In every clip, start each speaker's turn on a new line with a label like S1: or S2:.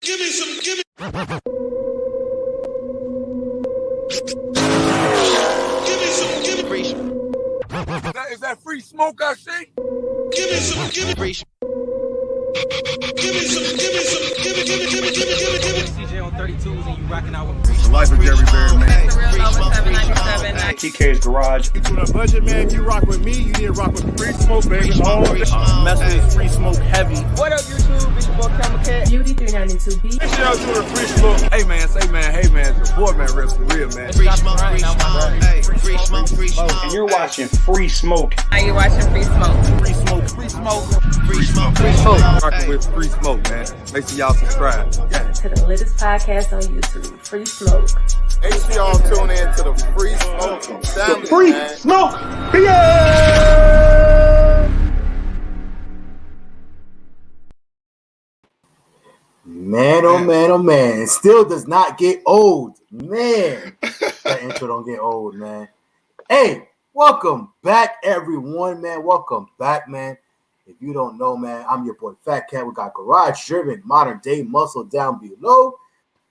S1: Give me some. Give me. Give me some. Give me free.
S2: Is that free smoke I see?
S1: Give me some. Give me free. Give me some. Give me some. Give me. Give me. Give me. Give me. Give me. Give me.
S3: CJ on 32s and you rocking out with free.
S2: The life of Jerry Bear, man.
S4: The real Nova 797.
S5: TK's Garage.
S2: You on a budget, man. If you rock with me, you need to rock with free smoke, baby.
S5: Mess with free smoke heavy.
S3: What up, YouTube? It's your boy CashApp.
S4: Beauty 392B.
S2: Make sure y'all doing a free smoke. Hey, man. Say, man. Hey, man. It's your boy, man. Reps for real, man.
S3: Free smoke, free smoke.
S1: Hey, free smoke. Free smoke.
S5: And you're watching Free Smoke.
S4: Are you watching Free Smoke?
S5: Free Smoke.
S2: Free smoke.
S1: Free smoke.
S2: Free smoke. Rocking with free smoke, man. Make sure y'all subscribe.
S4: To the latest podcast on YouTube, Free Smoke.
S6: Make sure y'all tune in to the Free Smoke family,
S5: Free
S6: man.
S5: Smoke.
S7: Man, oh man, oh man. It still does not get old. Man, that intro don't get old, man. Hey, welcome back, everyone, man. Welcome back, man. If you don't know, man, I'm your boy FaTKaT. We got Garage Driven, Modern Day Muscle down below.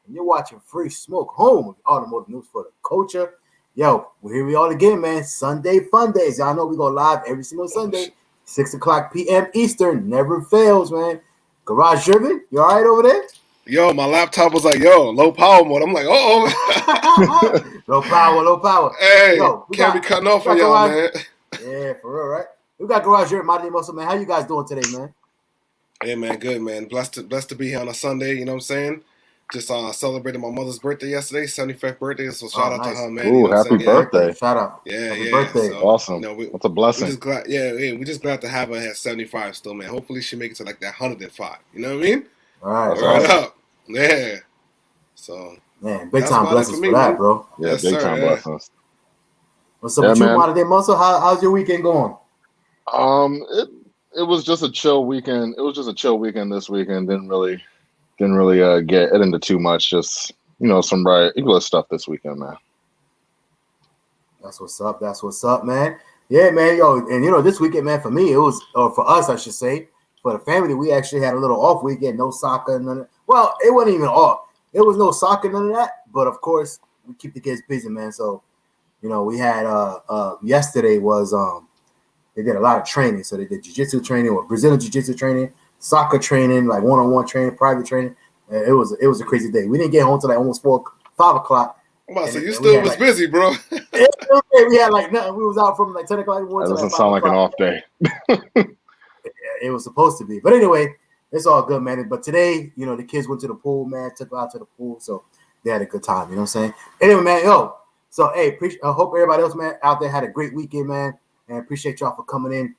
S7: And you're watching Free Smoke, home of automotive news for the culture. Yo, well, here we are again, man. Sunday Fun Days. Y'all know we go live every single Sunday, 6 o'clock p.m. Eastern. Never fails, man. Garage Driven, you all right over there?
S6: Yo, my laptop was like, low power mode. I'm like,
S7: Low power, low power.
S6: Hey,
S7: Yo,
S6: can't be cutting off on y'all, man.
S7: Yeah, for real, right? We got Garage Driven, Modern Day Muscle, man. How you guys doing today, man?
S6: Hey, man, good, man. Blessed to be here on a Sunday, you know what I'm saying? Just celebrated my mother's birthday yesterday, 75th birthday, so shout out to her, man.
S8: Ooh,
S6: you know what I'm
S8: happy
S6: saying?
S8: birthday.
S7: Shout out.
S6: Yeah,
S7: Happy
S6: yeah.
S7: birthday.
S6: So,
S8: Awesome.
S6: You know,
S8: That's a blessing.
S6: We're just glad, we're just glad to have her at 75 still, man. Hopefully she makes it to like that 105. You know what I mean?
S7: All right.
S8: That's
S6: Right
S8: awesome.
S6: up. Yeah. So,
S7: Man, big
S6: That's
S7: time
S6: about it
S7: blessings
S6: for
S7: for
S6: me,
S7: that,
S6: man.
S7: bro.
S8: Yeah,
S6: Yes,
S8: big
S6: sir,
S8: time
S6: yeah.
S8: blessings.
S7: What's up
S8: Yeah,
S7: with you,
S8: man.
S7: Modern Day Muscle? How's your weekend going?
S8: It was just a chill weekend. It was just a chill weekend this weekend. Didn't really get into too much. Just some regular stuff this weekend, man.
S7: That's what's up. That's what's up, man. Yeah, man. Yo, and this weekend, man, for me, it was, or for us, I should say, for the family, we actually had a little off weekend. No soccer, none of, well, it wasn't even off. It was no soccer, none of that. But of course, we keep the kids busy, man. So, we had yesterday was they did a lot of training. So they did jiu-jitsu training or Brazilian jiu-jitsu training, soccer training, like one-on-one training, private training. It was a crazy day. We didn't get home till like almost 5 o'clock.
S6: I'm about to say, you
S7: And
S6: still was busy, bro.
S7: we had like nothing. We was out from like 10 o'clock.
S8: That doesn't sound like an off day.
S7: It was supposed to be. But anyway, it's all good, man. But today, the kids went to the pool, man, took them out to the pool. So they had a good time, you know what I'm saying? Anyway, man, so, hey, I hope everybody else, man, out there had a great weekend, man. And appreciate y'all for coming in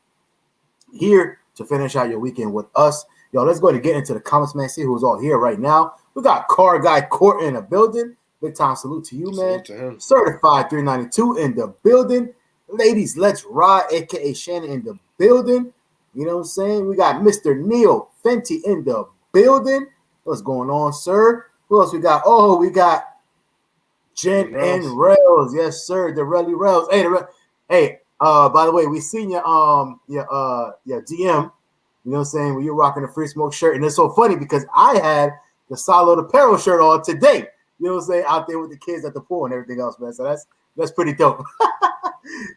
S7: here to finish out your weekend with us. Yo, let's go ahead and get into the comments, man. See who's all here right now. We got Car Guy Court in the building. Big time salute to you, man.
S6: Salute to him.
S7: Certified 392 in the building. Ladies, let's ride, a.k.a. Shannon in the building. You know what I'm saying? We got Mr. Neil Fenty in the building. What's going on, sir? Who else we got? Oh, we got Jen and Rails. Yes, sir. The Relly Rails. Hey, by the way, we seen your DM. You know what I'm saying? When you're rocking the Free Smoke shirt. And it's so funny because I had the Solid Apparel shirt on today. You know what I'm saying? Out there with the kids at the pool and everything else, man. So that's pretty dope.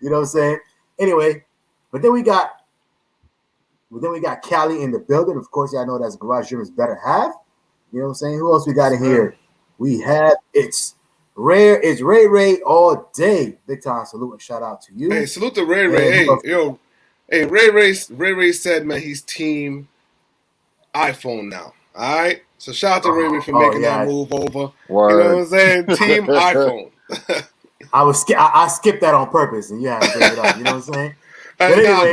S7: You know what I'm saying? Anyway, but then we got Callie in the building. Of course, y'all know that's Garage Driven's better half. You know what I'm saying? Who else we got in here? We have it's Ray all day. Big time salute and shout out to you.
S6: Hey, salute to Ray. Hey, Ray said, man, he's team iPhone now. All right? So shout out to Ray for making that move over.
S8: Word.
S6: You know what I'm saying? Team iPhone.
S7: I skipped that on purpose, and you had to bring it up. You know what I'm saying? But anyway,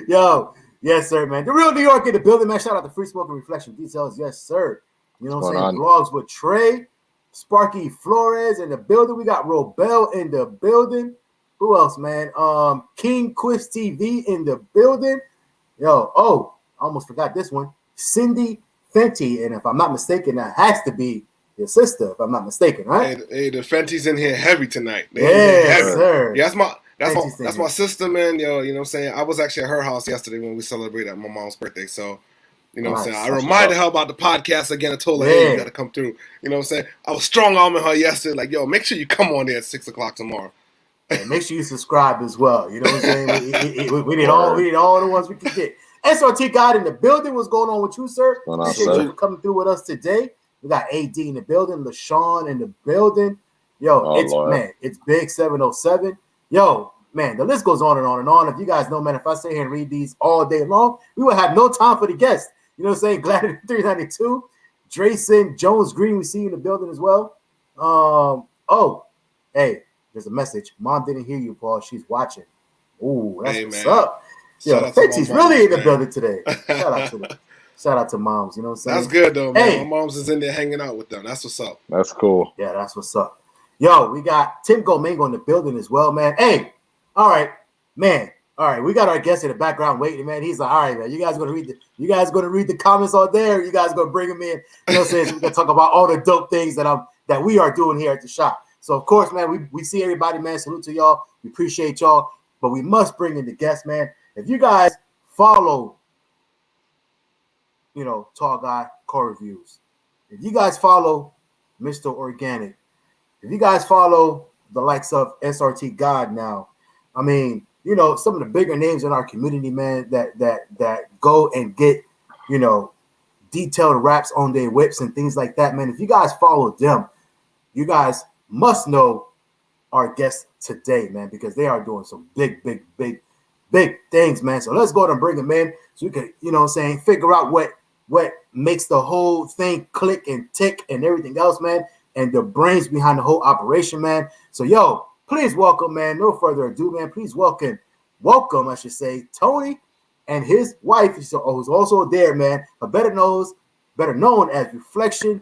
S7: yo, yes, sir, man. The real New York in the building, man. Shout out to Free Smoke and Reflectionz Details. Yes, sir. You know what I'm saying? Vlogs with Trey, Sparky Flores in the building. We got Robel in the building. Who else, man? King Quiz TV in the building. Yo, I almost forgot this one. Cindy Fenty, and if I'm not mistaken, that has to be your sister, if I'm not mistaken, right?
S6: Hey, the Fenty's in here heavy tonight.
S7: Yes, sir.
S6: Yeah, That's my sister, man. Yo, you know what I'm saying? I was actually at her house yesterday when we celebrated my mom's birthday. So, you know what I'm saying? I reminded her about the podcast again. I told her, hey, you got to come through. You know what I'm saying? I was strong-arming her yesterday. Like, yo, make sure you come on there at 6 o'clock tomorrow.
S7: And make sure you subscribe as well. You know what I'm saying? We need all the ones we can get. FaTKaT in the building. What's going on with you, sir? Appreciate you coming through with us today. We got AD in the building, LaShawn in the building. Yo, it's Big 707. Yo, man, the list goes on and on and on. If you guys know, man, if I sit here and read these all day long, we would have no time for the guests. You know what I'm saying? Glad 392. Drayson, Jones Green, we see you in the building as well. Hey, there's a message. Mom didn't hear you, Paul. She's watching. Ooh, that's what's up. Yo, Fetty's really in the building today. Shout out to moms. You know what I'm saying?
S6: That's good though, man. My mom's is in there hanging out with them. That's what's up.
S8: That's cool.
S7: Yeah, that's what's up. Yo, we got Tim Gomengo in the building as well, man. Hey, all right, man. All right, we got our guest in the background waiting, man. He's like, all right, man. You guys gonna read the comments all there? You guys gonna bring him in? You know what I'm saying? So we gonna talk about all the dope things that we are doing here at the shop. So of course, man, we see everybody, man. Salute to y'all. We appreciate y'all, but we must bring in the guest, man. If you guys follow, you know, Tall Guy Car Reviews, if you guys follow Mr. Organic, if you guys follow the likes of SRT God now, I mean, you know, some of the bigger names in our community, man, that go and get, you know, detailed wraps on their whips and things like that, man. If you guys follow them, you guys must know our guests today, man, because they are doing some big things, man. So let's go ahead and bring them in so we can, you know what I'm saying, figure out what makes the whole thing click and tick and everything else, man, and the brains behind the whole operation, man. So, yo, please welcome, man, no further ado, man, please welcome, I should say, Tony and his wife, who's also there, man, but better known as Reflectionz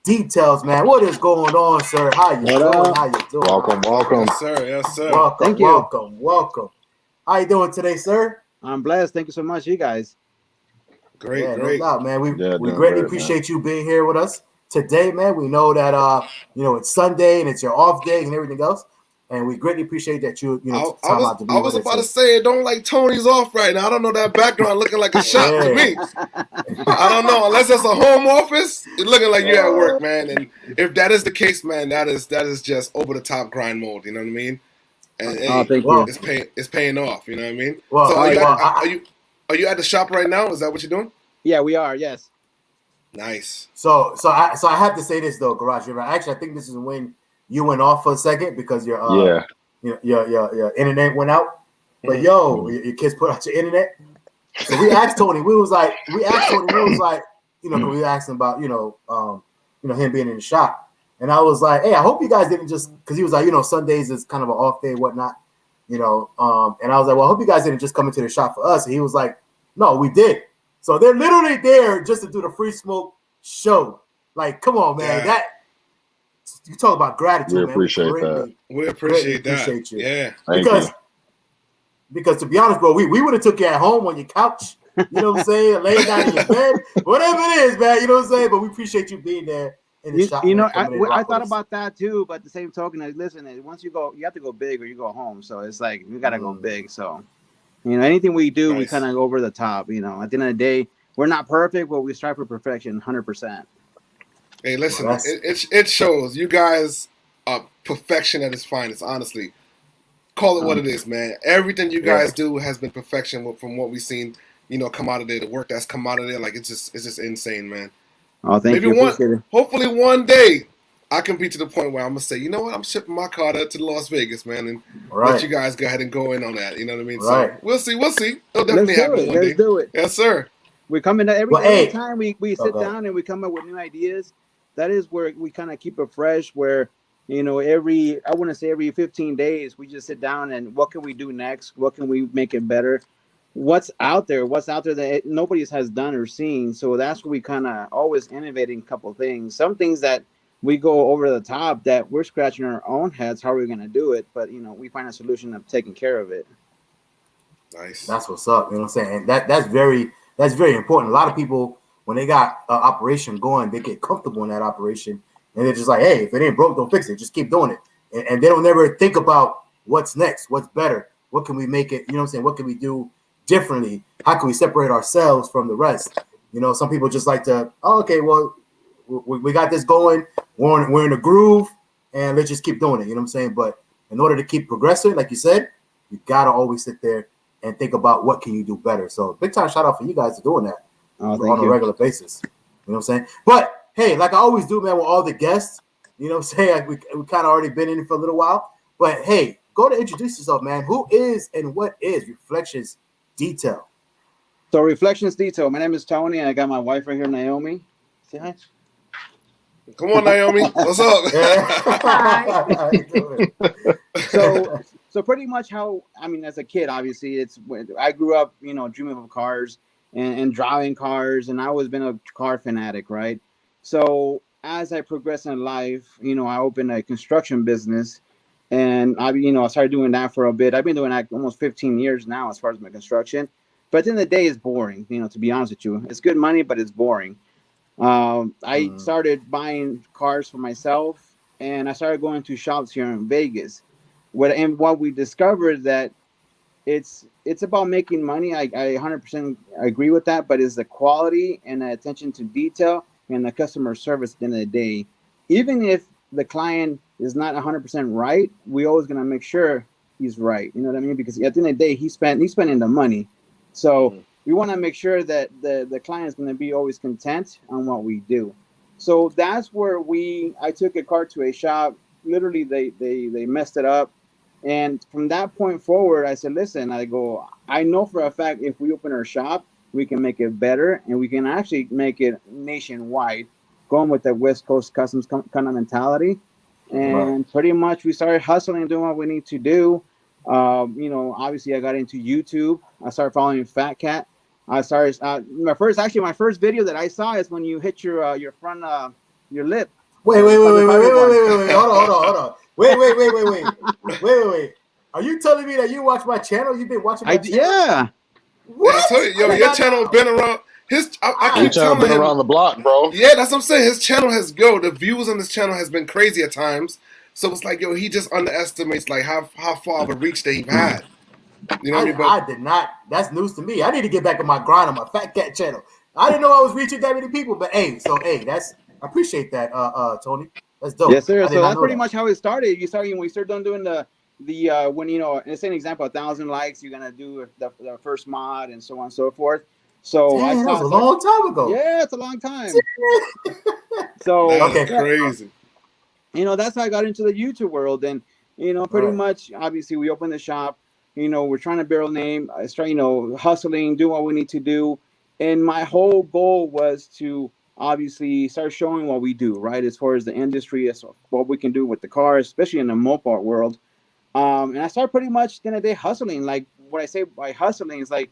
S7: Details, man. What is going on, sir? How you doing? How you doing?
S8: Welcome.
S6: Yes, sir.
S7: Welcome. How you doing today, sir?
S3: I'm blessed. Thank you so much, you guys.
S6: Great.
S7: No doubt, man. We greatly appreciate you being here with us today, man. We know that you know, it's Sunday and it's your off day and everything else, and we greatly appreciate that you know time out to be with us.
S6: I was about to say, it don't like Tony's off right now. I don't know, that background looking like a shop to me. I don't know, unless it's a home office, it's looking like you're at work, man. And if that is the case, man, that is just over the top grind mode. You know what I mean? And
S3: thank you.
S6: It's paying off. You know what I mean?
S7: Well,
S6: so are you at the shop right now? Is that what you're doing?
S3: Yeah, we are. Yes.
S6: Nice.
S7: So I have to say this though, Garage. Actually, I think this is when you went off for a second because your internet went out. But your kids put out your internet. So we asked Tony. We was like, you know, we asked him about, you know, him being in the shop. And I was like, hey, I hope you guys didn't just, because he was like, you know, Sundays is kind of an off day, whatnot, you know. And I was like, well, I hope you guys didn't just come into the shop for us. And he was like, no, we did. So they're literally there just to do the Free Smoke show. Like, come on, man.
S6: Yeah.
S7: You talk about gratitude,
S8: we
S7: man.
S8: Appreciate that.
S6: We appreciate that.
S7: Appreciate you.
S6: Yeah.
S7: Because to be honest, bro, we would have took you at home on your couch. You know what I'm saying? Laying down in your bed, whatever it is, man. You know what I'm saying? But we appreciate you being there in the shop.
S3: You know, I thought about that too. But at the same token, listen, once you go, you have to go big or you go home. So it's like we gotta go big. So you know, anything we do, we kind of go over the top. You know, at the end of the day, we're not perfect, but we strive for perfection, 100%.
S6: Hey, listen, it shows you guys are perfection at its finest. Honestly, call it what it is, man. Everything you guys do has been perfection from what we've seen. You know, come out of there. The work that's come out of there, like it's just insane, man.
S3: Oh, thank you.
S6: Hopefully one day I can be to the point where I'm gonna say, you know what, I'm shipping my car to Las Vegas, man, and let you guys go ahead and go in on that. You know what I mean?
S7: Right.
S6: So we'll see. It'll definitely happen one day.
S3: Let's do it.
S6: Yes, sir.
S3: We come in every time we sit down and we come up with new ideas. That is where we kind of keep it fresh. Where, you know, I wouldn't say every 15 days, we just sit down and what can we do next? What can we make it better? What's out there that nobody has done or seen? So that's where we kind of always innovating a couple things. Some things that we go over the top that we're scratching our own heads. How are we going to do it? But, you know, we find a solution of taking care of it.
S6: Nice.
S7: That's what's up. You know what I'm saying? And that's very important. A lot of people, when they got an operation going, they get comfortable in that operation. And they're just like, hey, if it ain't broke, don't fix it. Just keep doing it. And they don't never think about what's next, what's better, what can we make it, you know what I'm saying, what can we do differently, how can we separate ourselves from the rest. Some people just like to, okay, well, we got this going, we're in a groove, and let's just keep doing it, you know what I'm saying? But in order to keep progressing, like you said, you got to always sit there and think about what can you do better. So big time shout out for you guys for doing that on a regular basis. You know what I'm saying? But hey, like I always do, man, with all the guests, you know what I'm saying? We kind of already been in it for a little while. But hey, go to introduce yourself, man. Who is and what is Reflectionz Detail?
S3: So Reflectionz Detail. My name is Tony, and I got my wife right here, Naomi. Say hi.
S6: Come on, Naomi. What's up?
S3: So pretty much how, as a kid, obviously, I grew up, dreaming of cars and driving cars, and I always been a car fanatic, right? So as I progressed in life, I opened a construction business, and I started doing that for a bit. I've been doing that almost 15 years now as far as my construction. But at the end of the day, it's boring, to be honest with you. It's good money, but it's boring. I started buying cars for myself, and I started going to shops here in Vegas. What we discovered that it's about making money. I 100% agree with that, but it's the quality and the attention to detail and the customer service at the end of the day. Even if the client is not 100% right, we always going to make sure he's right. You know what I mean? Because at the end of the day, he's spending the money. So we want to make sure that the client is going to be always content on what we do. So that's where I took a car to a shop. Literally, they messed it up. And from that point forward, I said, listen, I know for a fact if we open our shop, we can make it better, and we can actually make it nationwide, going with the West Coast Customs kind of mentality. And pretty much we started hustling and doing what we need to do. Obviously I got into YouTube. I started following FaTKaT. I started my first video that I saw is when you hit your front your lip.
S7: Wait. Hold on. Wait. Are you telling me that you watch my channel? You've been watching my channel?
S3: Yeah.
S7: What?
S6: Yeah, I told you, your channel been around. I keep telling him,
S8: around the block, bro.
S6: Yeah, that's what I'm saying. His channel the views on this channel has been crazy at times. So it's like, he just underestimates like how far of a reach they've had. You know what I mean? But
S7: I did not. That's news to me. I need to get back on my grind on my FaTKaT channel. I didn't know I was reaching that many people. But I appreciate that, Tony. That's dope.
S3: Yes, sir. So that's pretty much how it started. When we started doing the when let's say an example, 1,000 likes, you're gonna do the first mod and so on and so forth. So
S7: that was a long time ago.
S3: Yeah, it's a long time. So
S6: that's crazy.
S3: That's how I got into the YouTube world, and pretty much, obviously, we opened the shop. We're trying to build a name. I start, hustling, do what we need to do, and my whole goal was to obviously start showing what we do, right, as far as the industry, as what we can do with the cars, especially in the Mopar world. And I started pretty much at the end of the day hustling. Like what I say by hustling is like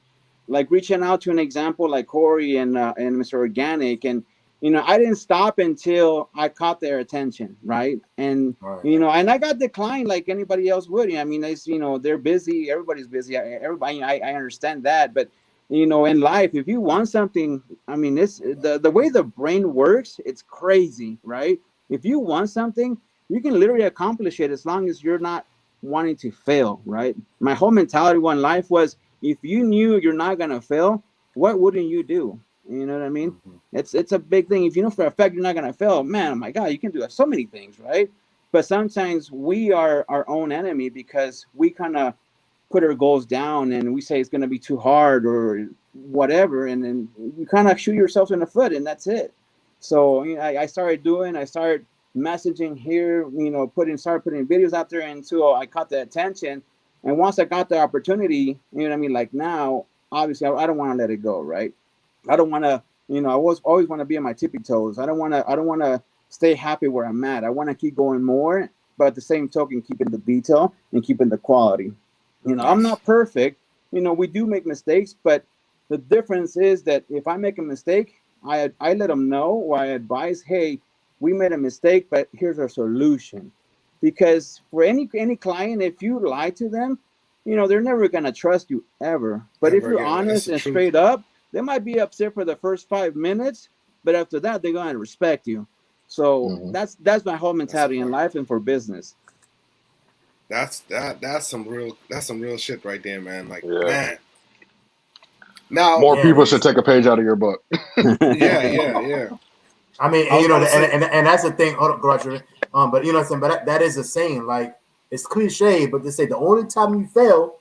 S3: reaching out to an example like Corey and Mr. Organic, and I didn't stop until I caught their attention, right? And and I got declined like anybody else would. I mean, they're busy. Everybody's busy. Everybody, I understand that, but in life, if you want something, I mean, the way the brain works, it's crazy, right? If you want something, you can literally accomplish it as long as you're not wanting to fail, right? My whole mentality in life was, if you knew you're not gonna fail, what wouldn't you do? You know what I mean? It's a big thing. If you know for a fact you're not gonna fail, man, oh my God, you can do so many things, right? But sometimes we are our own enemy because we kind of put our goals down and we say it's gonna be too hard or whatever, and then you kind of shoot yourself in the foot, and that's it. So I started messaging here, started putting videos out there until I caught the attention. And once I got the opportunity, like now, obviously I don't want to let it go, right? I don't want to, I always want to be on my tippy toes. I don't want to stay happy where I'm at. I want to keep going more, but at the same token, keeping the detail and keeping the quality. I'm not perfect. We do make mistakes, but the difference is that if I make a mistake, I let them know, or I advise, hey, we made a mistake, but here's our solution. Because for any client, if you lie to them, they're never going to trust you ever. But if you're honest and straight up, they might be upset for the first 5 minutes, but after that, they're going to respect you. So that's my whole mentality in life and for business.
S6: That's some real shit right there, man. Like,
S8: Yeah.
S6: man. Now
S8: More people should take a page out of your book.
S6: yeah.
S7: I mean,
S6: I was
S7: you know,
S6: about to say-
S7: and that's the thing. Hold on, Roger. But you know what I'm saying. But that is a saying. Like, it's cliche, but they say the only time you fail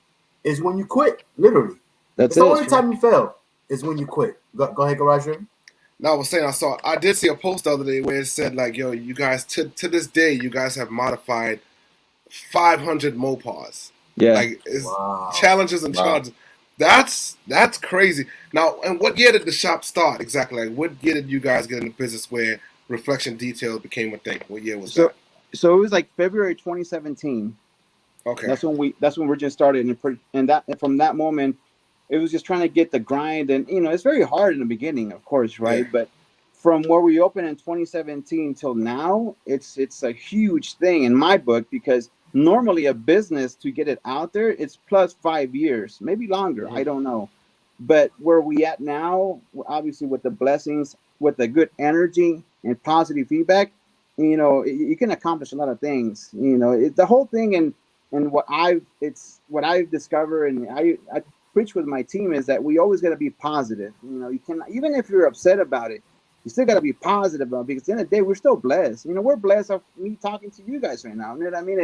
S7: is when you quit. Literally,
S3: That's
S7: the
S3: it.
S7: only time you fail is when you quit. Go ahead, Roger.
S6: No, I was saying I did see a post the other day where it said like, yo, you guys to this day you guys have modified 500 Mopars.
S3: Yeah.
S6: Like it's
S7: Wow.
S6: challenges and charges. That's crazy. Now, and what year did the shop start exactly? Like, what year did you guys get in the business where Reflection Detail became a thing? What year was that?
S3: So it was like February 2017.
S6: Okay.
S3: That's when we just started, and from that moment, it was just trying to get the grind, and you know, it's very hard in the beginning, of course, right?
S6: Yeah.
S3: But from where we opened in 2017 till now, it's a huge thing in my book, because normally a business, to get it out there, it's plus 5 years, maybe longer.
S6: Mm-hmm.
S3: I don't know. But where we at now, obviously with the blessings, with the good energy and positive feedback, you know, you can accomplish a lot of things. You know, the whole thing, and what I've discovered, and I preach with my team, is that we always got to be positive. You know, you can, even if you're upset about it, you still got to be positive about it, because at the end of the day, we're still blessed. You know, we're blessed of me talking to you guys right now. You know what I mean?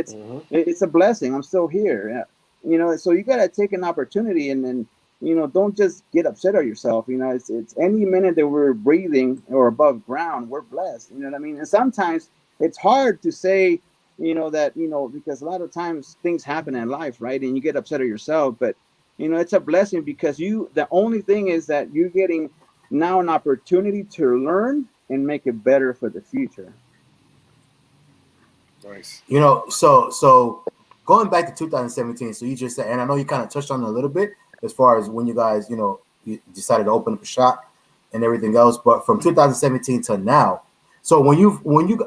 S3: It's a blessing. I'm still here. You know, so you got to take an opportunity, and then, you know, don't just get upset at yourself. You know, it's any minute that we're breathing or above ground, we're blessed. You know what I mean? And sometimes it's hard to say, you know, that, you know, because a lot of times things happen in life, right? And you get upset at yourself, but you know, it's a blessing, because the only thing is that you're getting now an opportunity to learn and make it better for the future.
S6: Nice.
S7: You know, so going back to 2017, so you just said, and I know you kind of touched on it a little bit as far as when you guys, you know, you decided to open up a shop and everything else, but from 2017 to now, so when you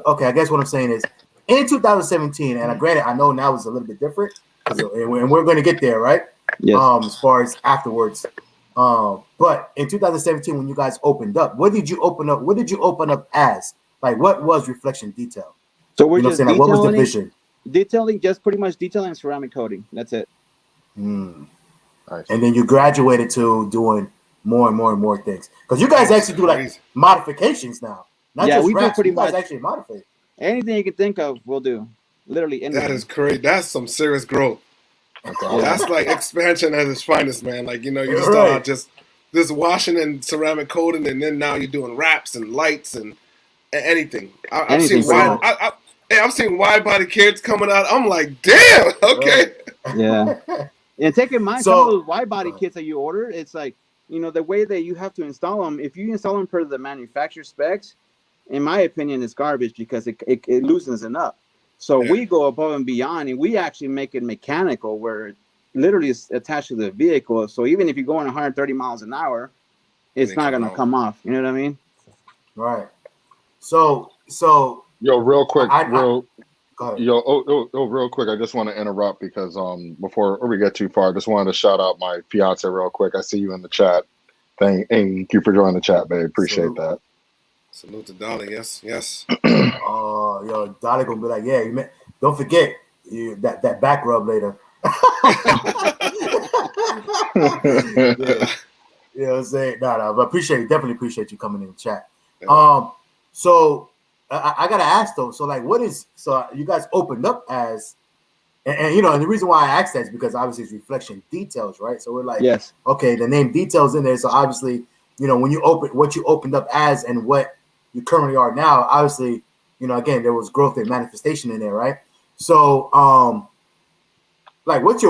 S7: okay, I guess what I'm saying is, in 2017, and granted, I know now is a little bit different, and we're going to get there, right?
S3: Yes.
S7: As far as afterwards, but in 2017, when you guys opened up, what did you open up? What did you open up as? Like, what was Reflection Detail?
S3: So we're
S7: You know
S3: just
S7: what I'm saying? Like, what was the vision?
S3: Detailing, just pretty much detailing ceramic coating. That's it.
S8: Nice.
S7: And then you graduated to doing more and more and more things, because you guys actually do like modifications now, not just
S3: we
S7: wraps.
S3: do pretty
S7: You guys
S3: much
S7: actually modify
S3: anything you can think of. We'll do, literally anything.
S6: That is crazy. That's some serious growth. That's like expansion at its finest, man. Like, you know, you just start just washing and ceramic coating, and then now you're doing wraps and lights and anything. I've seen wide body kids coming out. I'm like, damn. Okay.
S3: Yeah. And take in mind,
S7: So-
S3: some of those wide body kits that you order, it's like, you know, the way that you have to install them, if you install them per the manufacturer specs, in my opinion, it's garbage, because it loosens it up. So we go above and beyond, and we actually make it mechanical, where it literally is attached to the vehicle. So even if you're going 130 miles an hour, it's not going to come off. You know what I mean?
S7: Right. So
S8: Yo, real quick,
S7: go ahead.
S8: real quick. I just want to interrupt because before we get too far, I just wanted to shout out my fiance real quick. I see you in the chat. Thank you for joining the chat, babe. Appreciate that.
S6: Salute to Dolly. Yes.
S7: Oh, yo, Dolly gonna be like, yeah, don't forget that back rub later. You know what I'm saying? No, but definitely appreciate you coming in the chat. So I gotta ask though, so like, you guys opened up as, and you know, and the reason why I asked that is because obviously it's Reflection Details, right? So we're like,
S3: yes,
S7: okay, the name Details in there, so obviously, you know, when you what you opened up as and what you currently are now, obviously, you know, again, there was growth and manifestation in there, right? So like, what's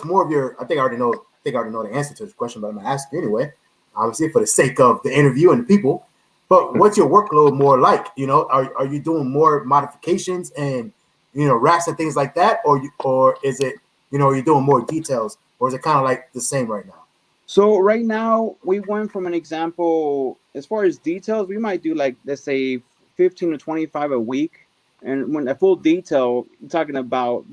S7: more of your, I think I already know the answer to this question, but I'm gonna ask you anyway, obviously for the sake of the interview and the people. But what's your workload more like? You know, are you doing more modifications and, you know, wraps and things like that, or is it, you know, are you doing more details, or is it kind of like the same right now?
S3: So right now we went from an example, as far as details, we might do like, let's say 15 to 25 a week. And when a full detail, I'm talking about,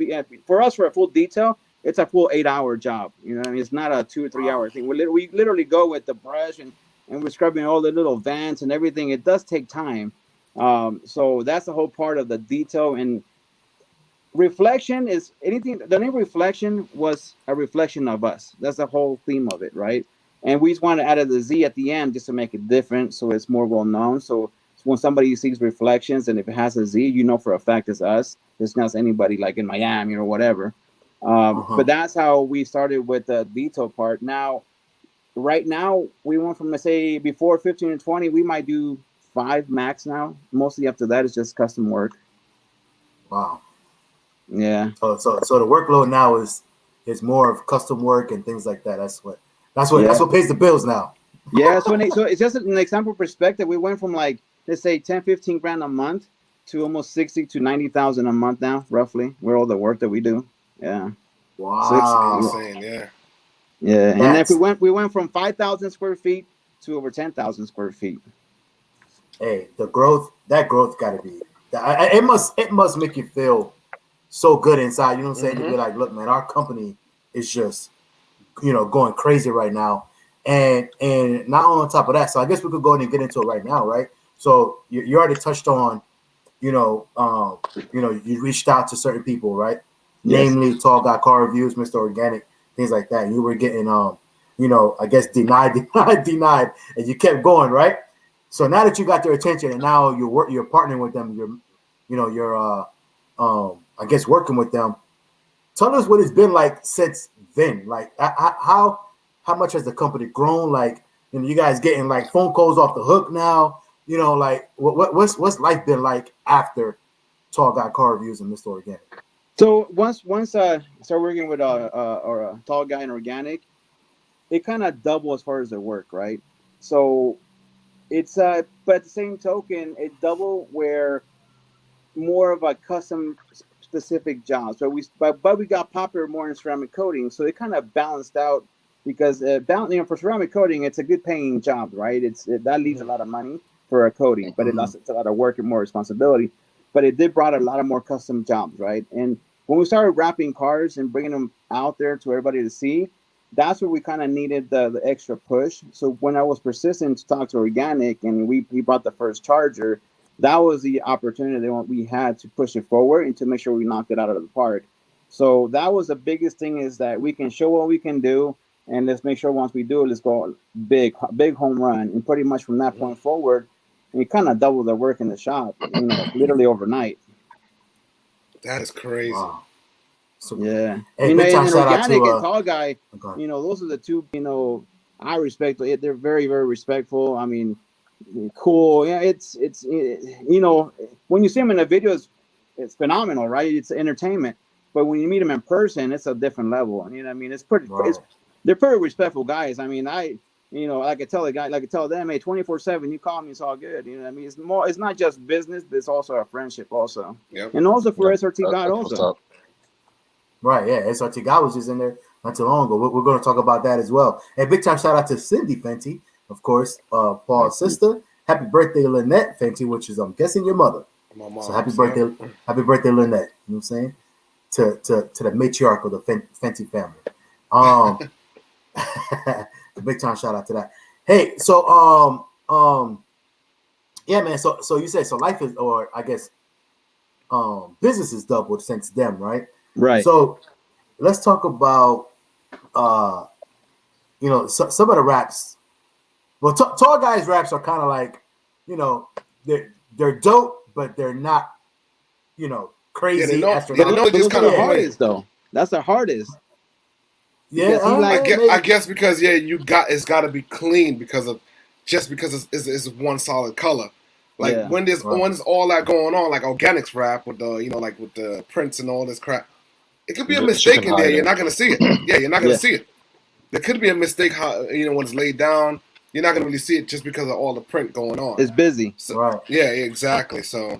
S3: for us, for a full detail, it's a full 8-hour job. You know what I mean? It's not a 2 or 3 hour thing. We literally go with the brush and we're scrubbing all the little vents and everything. It does take time. So that's the whole part of the detail. And reflection is anything. The name reflection was a reflection of us. That's the whole theme of it, right? And we just want to add the Z at the end just to make it different, so it's more well known. So when somebody sees reflections, and if it has a Z, you know for a fact it's us. It's not anybody like in Miami or whatever. But that's how we started with the detail part. Now, right now, we went from, let's say, before 15 and 20, we might do 5 max now. Mostly after that is just custom work.
S7: Wow.
S3: Yeah.
S7: So the workload now is more of custom work and things like that. That's what pays the bills now.
S3: Yeah. So it's just an example perspective. We went from like, let's say 10, 15 grand a month to almost 60 to 90,000 a month now, roughly. With all the work that we do. Yeah.
S7: Wow.
S6: So insane, yeah.
S3: Yeah. And then we went from 5,000 square feet to over 10,000 square feet.
S7: Hey, that growth got to be. It must make you feel so good inside. You know what I'm saying? To be like, look, man, our company is just, going crazy right now. And not only on top of that, so I guess we could go ahead and get into it right now, right? So you already touched on, you reached out to certain people, right? Yes. Namely, Tall Guy Car Reviews, Mr. Organic, things like that. And you were getting, I guess denied, and you kept going, right? So now that you got their attention, and now you're partnering with them, you're I guess working with them. Tell us what it's been like since then. Like how much has the company grown? Like, you guys getting like phone calls off the hook now. Like what's life been like after Tall Guy Car Reviews and Mr. Organic?
S3: So once I started working with a Tall Guy and Organic, it kind of doubled as far as the work, right? So it's but at the same token, it doubled where more of a custom specific jobs. But we got popular more in ceramic coating, so it kind of balanced out because for ceramic coating, it's a good paying job, right? That leaves a lot of money for a coating, but it's a lot of work and more responsibility. But it did brought a lot of more custom jobs, right? And when we started wrapping cars and bringing them out there to everybody to see, that's where we kind of needed the extra push. So when I was persistent to talk to Organic and we brought the first charger, that was the opportunity that we had to push it forward and to make sure we knocked it out of the park. So that was the biggest thing, is that we can show what we can do, and let's make sure once we do it, let's go big home run. And pretty much from that point forward, we kind of doubled the work in the shop, literally overnight.
S6: That is crazy.
S7: Wow.
S3: So, yeah.
S7: Hey,
S3: and
S7: Organic
S3: and Tall Guy, those are the two, I respect. They're very, very respectful. I mean, cool. Yeah, it's when you see them in the videos, it's phenomenal, right? It's entertainment. But when you meet them in person, it's a different level. You know what I mean? It's pretty. Wow. They're pretty respectful guys. I mean, I could tell them, hey, 24/7, you call me, it's all good. You know what I mean? It's not just business, but it's also a friendship also.
S6: Yep.
S3: And also for SRT God also.
S7: Right, yeah. SRT God was just in there not too long ago. We're going to talk about that as well. And big time shout out to Cindy Fenty, of course, Paul's sister. Happy birthday, Lynette Fenty, which is, I'm guessing, your mother.
S6: My mom.
S7: So happy birthday, Lynette. You know what I'm saying? To the matriarch of the Fenty family. Big time shout out to that. Hey, so yeah, man. So you said, so life is, or I guess business is doubled since then, right?
S3: Right.
S7: So let's talk about some of the raps. Well, Tall Guy's raps are kind of like, they're dope, but they're not, crazy.
S3: Those are the hardest, though. That's the hardest.
S7: Yeah,
S6: I guess because it's got to be clean because it's one solid color. Like when there's all that going on, like Organics rap with the like with the prints and all this crap, it could be a mistake in there. You're not gonna see it. Yeah, you're not gonna see it. There could be a mistake how when it's laid down. You're not gonna really see it just because of all the print going on.
S3: It's busy.
S7: So, right.
S6: Yeah, exactly. So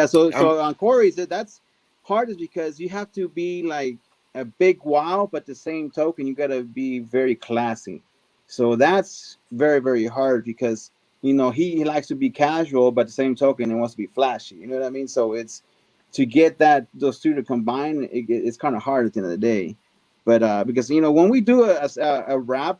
S3: so on Corey's, that's hard, is because you have to be like a big wow, but the same token, you gotta be very classy. So that's very, very hard because he likes to be casual, but the same token, he wants to be flashy. You know what I mean? So it's to get those two to combine. It's kind of hard at the end of the day. But because when we do a rap,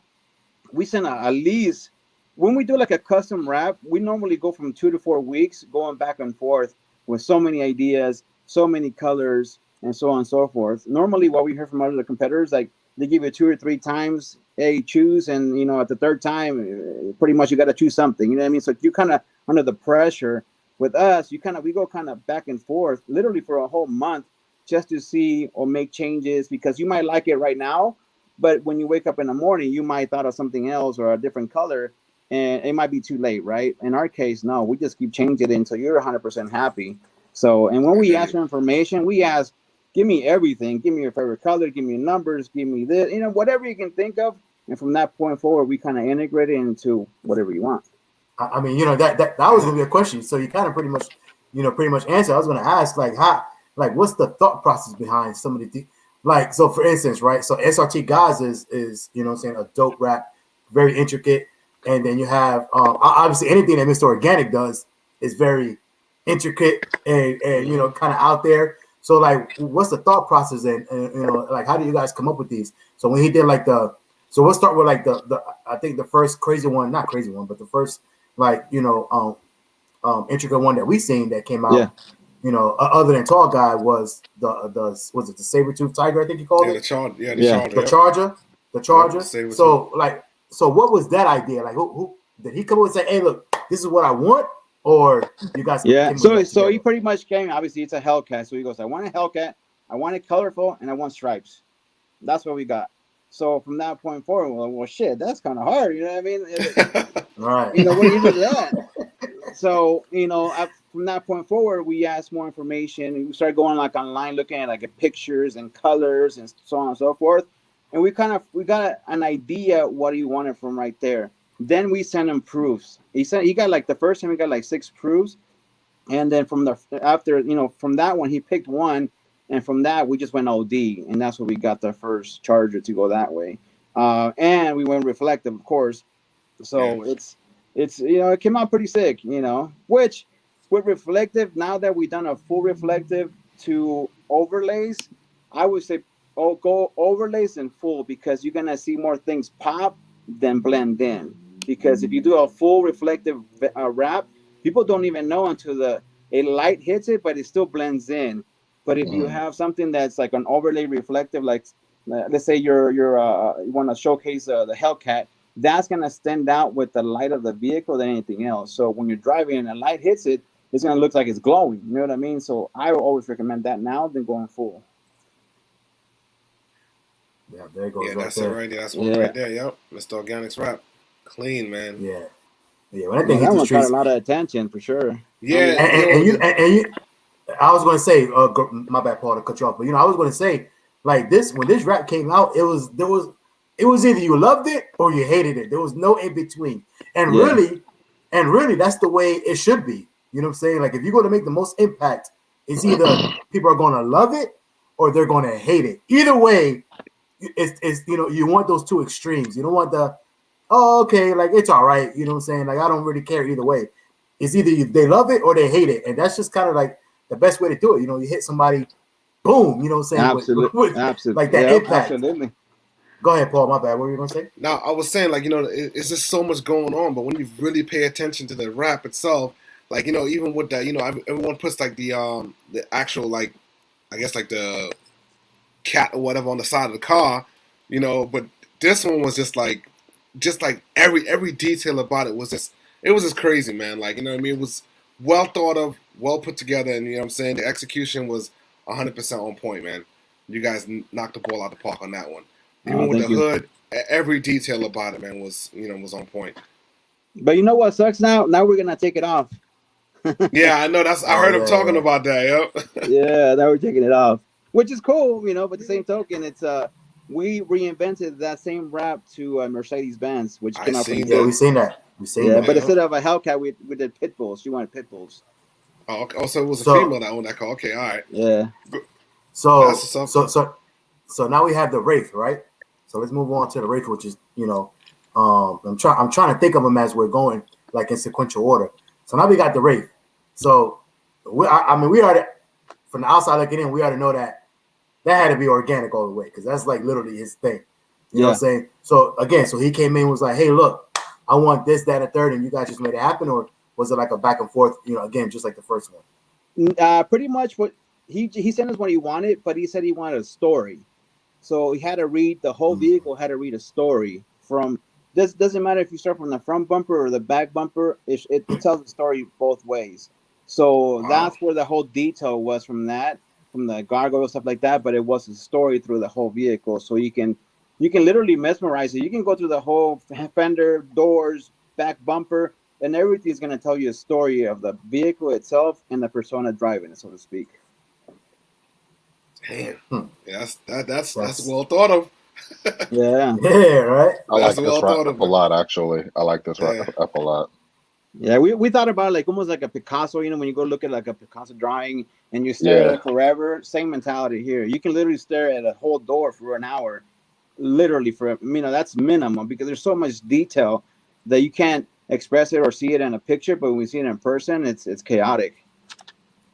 S3: we send at least, when we do like a custom rap, we normally go from 2 to 4 weeks going back and forth with so many ideas, so many colors, and so on and so forth. Normally, what we hear from other competitors, like they give you 2 or 3 times, hey, choose, and at the third time, pretty much you got to choose something. You know what I mean? So you kind of under the pressure. With us, we go kind of back and forth, literally for a whole month, just to see or make changes, because you might like it right now, but when you wake up in the morning, you might thought of something else or a different color, and it might be too late, right? In our case, no, we just keep changing it until you're 100% happy. So, and when we ask for information, we ask, give me everything, give me your favorite color, give me numbers, give me this, whatever you can think of, and from that point forward, we kind of integrate it into whatever you want.
S7: I mean, that was gonna be a question. So you kind of pretty much answered. I was gonna ask, what's the thought process behind some of the so for instance, right? So SRT Guys is a dope rap, very intricate, and then you have obviously anything that Mr. Organic does is very intricate and kind of out there. So what's the thought process and how do you guys come up with these? So when he did so we'll start with the I think the first crazy one, not crazy one, but the first intricate one that we seen that came out, other than Tall Guy was the saber-toothed tiger, I think you called it? The Charger. So what was that idea? Who did he come up and say, hey, look, this is what I want? Or you guys
S3: so he pretty much came, obviously it's a Hellcat, so he goes, I want a Hellcat, I want it colorful, and I want stripes. That's what we got. So from that point forward, well, shit, that's kind of hard. You know what I mean?
S7: Right.
S3: What do you do to that? So, from that point forward, we asked more information. We started going online, looking at pictures and colors and so on and so forth. And we got an idea what he wanted from right there. Then we sent him proofs. He got the first time he got 6 proofs. And then from that one, he picked one. And from that, we just went OD, and that's what we got the first Charger to go that way. And we went reflective, of course. So it's it came out pretty sick, Which with reflective, now that we've done a full reflective to overlays, I would say go overlays and full, because you're gonna see more things pop than blend in. Because if you do a full reflective wrap, people don't even know until a light hits it, but it still blends in. But if you have something that's like an overlay reflective, let's say you want to showcase the Hellcat, that's going to stand out with the light of the vehicle than anything else. So when you're driving and a light hits it, it's going to look like it's glowing. You know what I mean? So I will always recommend that now than going full.
S7: Yeah, there it goes.
S6: Yeah, that's it right there. That's one right there. Yep, Mr. Organic's rap, clean, man.
S7: Yeah. When I think
S3: that one got a lot of attention for sure.
S6: Yeah,
S7: and you. I was going to say, my bad, Paul, to cut you off, but I was going to say, when this rap came out, it was either you loved it or you hated it. There was no in between, and really, that's the way it should be. You know what I'm saying? If you're going to make the most impact, it's either people are going to love it or they're going to hate it. Either way, it's you want those two extremes. You don't want it's all right. You know what I'm saying? I don't really care either way. It's either they love it or they hate it, and that's just kind of the best way to do it. You hit somebody, boom, you know what I'm saying?
S3: Absolutely. Absolutely.
S7: That impact.
S3: Absolutely.
S7: Go ahead, Paul, my bad. What were you going to say?
S6: No, I was saying, it's just so much going on, but when you really pay attention to the rap itself, even with that, everyone puts the actual, I guess the cat or whatever on the side of the car, but this one was just every detail about it was just crazy, man. It was well thought of, well put together, and the execution was 100% on point, man. You guys knocked the ball out the park on that one. Even with the hood, every detail about it, man, was on point.
S3: But you know what sucks now? Now we're gonna take it off.
S6: Yeah, I know. I heard him talking about that. Yep.
S3: Yeah, now we're taking it off, which is cool, But the same token, it's we reinvented that same wrap to Mercedes-Benz, which came out from
S7: we've seen that.
S3: But instead of a Hellcat, we did pit bulls. She wanted pit bulls.
S6: Oh, okay. Also, it was a female that owned that car. Okay, all right.
S3: Yeah.
S7: So now we have the Wraith, right? So let's move on to the Wraith, which is I'm trying to think of them as we're going in sequential order. So now we got the Wraith. So we already, from the outside looking in, we already know that had to be organic all the way, because that's literally his thing. You know what I'm saying? So again, he came in and was like, hey, look, I want this, that, and third, and you guys just made it happen, or was it a back and forth? Again, just like the first one.
S3: Pretty much what he sent us what he wanted, but he said he wanted a story. So he had to read the whole vehicle. Had to read a story from. This doesn't matter if you start from the front bumper or the back bumper. It tells the story both ways. So that's where the whole detail was from the gargoyle stuff like that. But it was a story through the whole vehicle. So you can literally mesmerize it. You can go through the whole fender, doors, back bumper, and everything's gonna tell you a story of the vehicle itself and the persona driving it, so to speak.
S6: Damn, that's well thought of.
S3: Yeah,
S7: right.
S8: I like this wrap-up a lot, actually. I like this wrap-up a lot.
S3: Yeah, we thought about like almost like a Picasso, when you go look at like a Picasso drawing and you stare at it forever. Same mentality here. You can literally stare at a whole door for an hour, literally for that's minimum, because there's so much detail that you can't express it or see it in a picture, but when we see it in person, it's chaotic.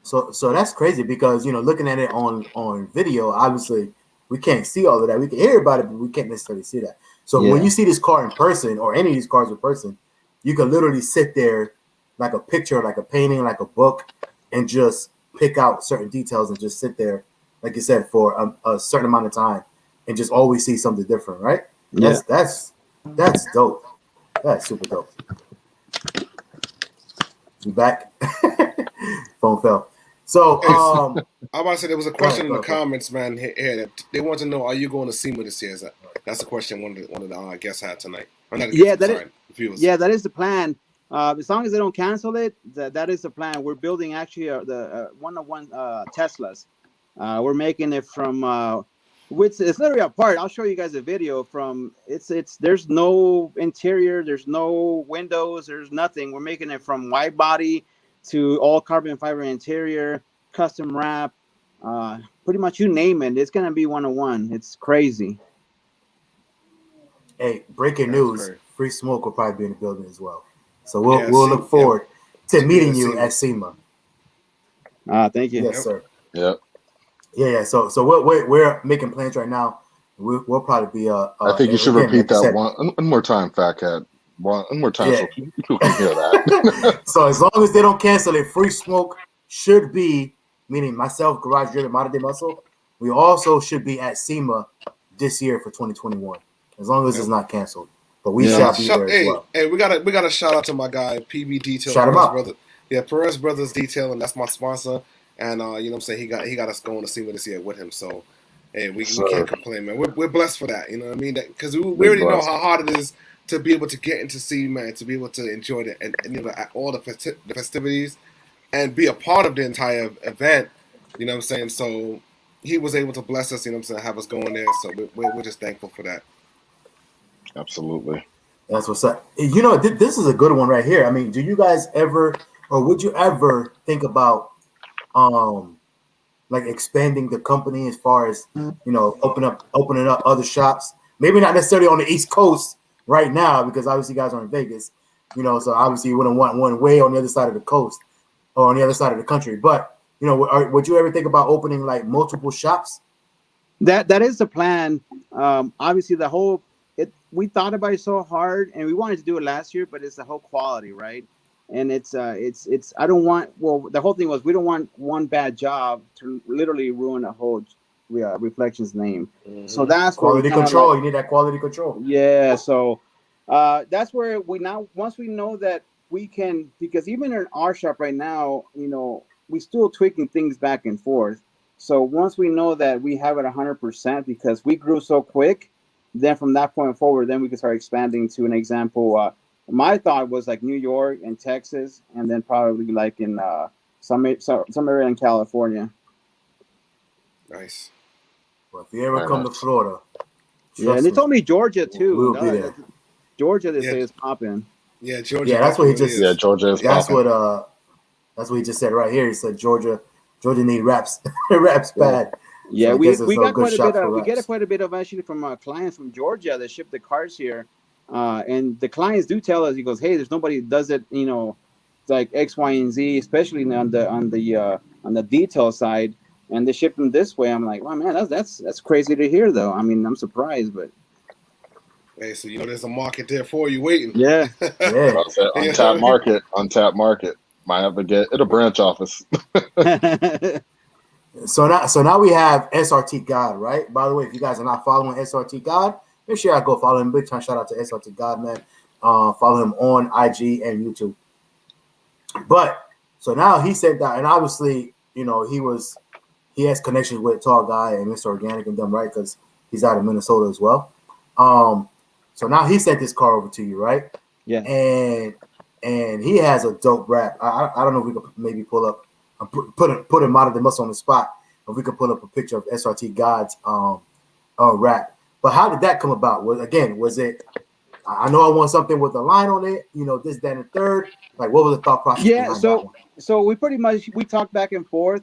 S7: So that's crazy because looking at it on video, obviously we can't see all of that. We can hear about it, but we can't necessarily see that. So when you see this car in person, or any of these cars in person, you can literally sit there like a picture, like a painting, like a book, and just pick out certain details and just sit there, like you said, for a certain amount of time and just always see something different, right?
S3: Yeah.
S7: That's dope. That's super dope. You back? Phone fell. So
S6: I'm about to say there was a question in the comments, man. Here, they want to know: are you going to SEMA this year? That's the question one of the guests had tonight. That is the plan. As long as they don't cancel it, that is the plan. We're building actually the one-on-one Teslas. We're making it from. It's literally a part. I'll show you guys a video from. There's no interior. There's no windows. There's nothing. We're making it from wide body to all carbon fiber interior, custom wrap, pretty much you name it. It's gonna be one-on-one. It's crazy.
S7: Hey, breaking news! Free Smoke will probably be in the building as well. So we'll look forward to meeting you at SEMA.
S3: Thank you.
S7: Yes, sir.
S8: Yep.
S7: Yeah. So we're making plans right now. We'll probably be.
S8: I think you should repeat that one more time, FaTKaT. One more time, so people can hear that.
S7: So as long as they don't cancel it, Free Smoke should be, meaning myself, Garage Driven, Modern Day Muscle. We also should be at SEMA this year for 2021, as long as it's not canceled. But we shall be there as well.
S6: Hey, we got a shout out to my guy PB Detail.
S7: Shout him out,
S6: brother. Yeah, Perez Brothers Detail, and that's my sponsor. And you know what I'm saying, he got us going to SEMA this year with him. So hey, we can't complain, man. We're blessed for that. You know what I mean? Because we already know how hard it is to be able to get into SEMA, man, to be able to enjoy it and all the festivities and be a part of the entire event. You know what I'm saying? So he was able to bless us, you know what I'm saying, have us going there. So we're just thankful for that.
S8: Absolutely.
S7: That's what's up. This is a good one right here. I mean, do you guys ever, or would you ever think about like expanding the company as far as, opening up other shops? Maybe not necessarily on the East Coast right now, because obviously you guys are in Vegas, so obviously you wouldn't want one way on the other side of the coast or on the other side of the country. But, would you ever think about opening like multiple shops?
S3: That is the plan. Obviously we thought about it so hard and we wanted to do it last year, but it's the whole quality, right? And it's I don't want, the whole thing was we don't want one bad job to literally ruin a whole Reflectionz name. Mm-hmm. So that's
S7: quality control. You need that quality control.
S3: Yeah. So that's where once we know that we can, because even in our shop right now, we still tweaking things back and forth. So once we know that we have it 100%, because we grew so quick, then from that point forward, then we can start expanding to an example. My thought was like New York and Texas, and then probably like in some area in California.
S6: Nice.
S7: Well, if you ever come to Florida,
S3: and they told me Georgia too.
S7: We'll be there.
S3: Georgia, they say is popping.
S6: Yeah, Georgia.
S7: Yeah, that's what he just.
S8: Yeah, Georgia is popping.
S7: That's what he just said right here. He said Georgia need raps, raps bad.
S3: Yeah, so we got quite a bit. We get quite a bit of actually from clients from Georgia that ship the cars here, and the clients do tell us. He goes, "Hey, there's nobody that does it. Like X, Y, and Z, especially on the detail side, and they ship them this way." I'm like, "Wow, man, that's crazy to hear, though. I mean, I'm surprised, but."
S6: Hey, so there's a market there for you waiting.
S3: Yeah.
S8: Untapped market. Might have to get at a branch office.
S7: So now we have SRT God, right? By the way, if you guys are not following SRT God, make sure I go follow him. Big time shout out to SRT God, man. Follow him on IG and YouTube. But so now he said that, and obviously, you know, he has connections with Tall Guy and Mr. Organic and them, right? Because he's out of Minnesota as well. So now he sent this car over to you, right?
S3: Yeah.
S7: And he has a dope rap. I don't know if we could maybe pull up, put him out of the muscle on the spot. If we could pull up a picture of SRT God's rap. But how did that come about? Was it? I know I want something with a line on it. You know, this, that, and the third. Like, what was the thought process?
S3: Yeah.
S7: Behind that one?
S3: So we talked back and forth.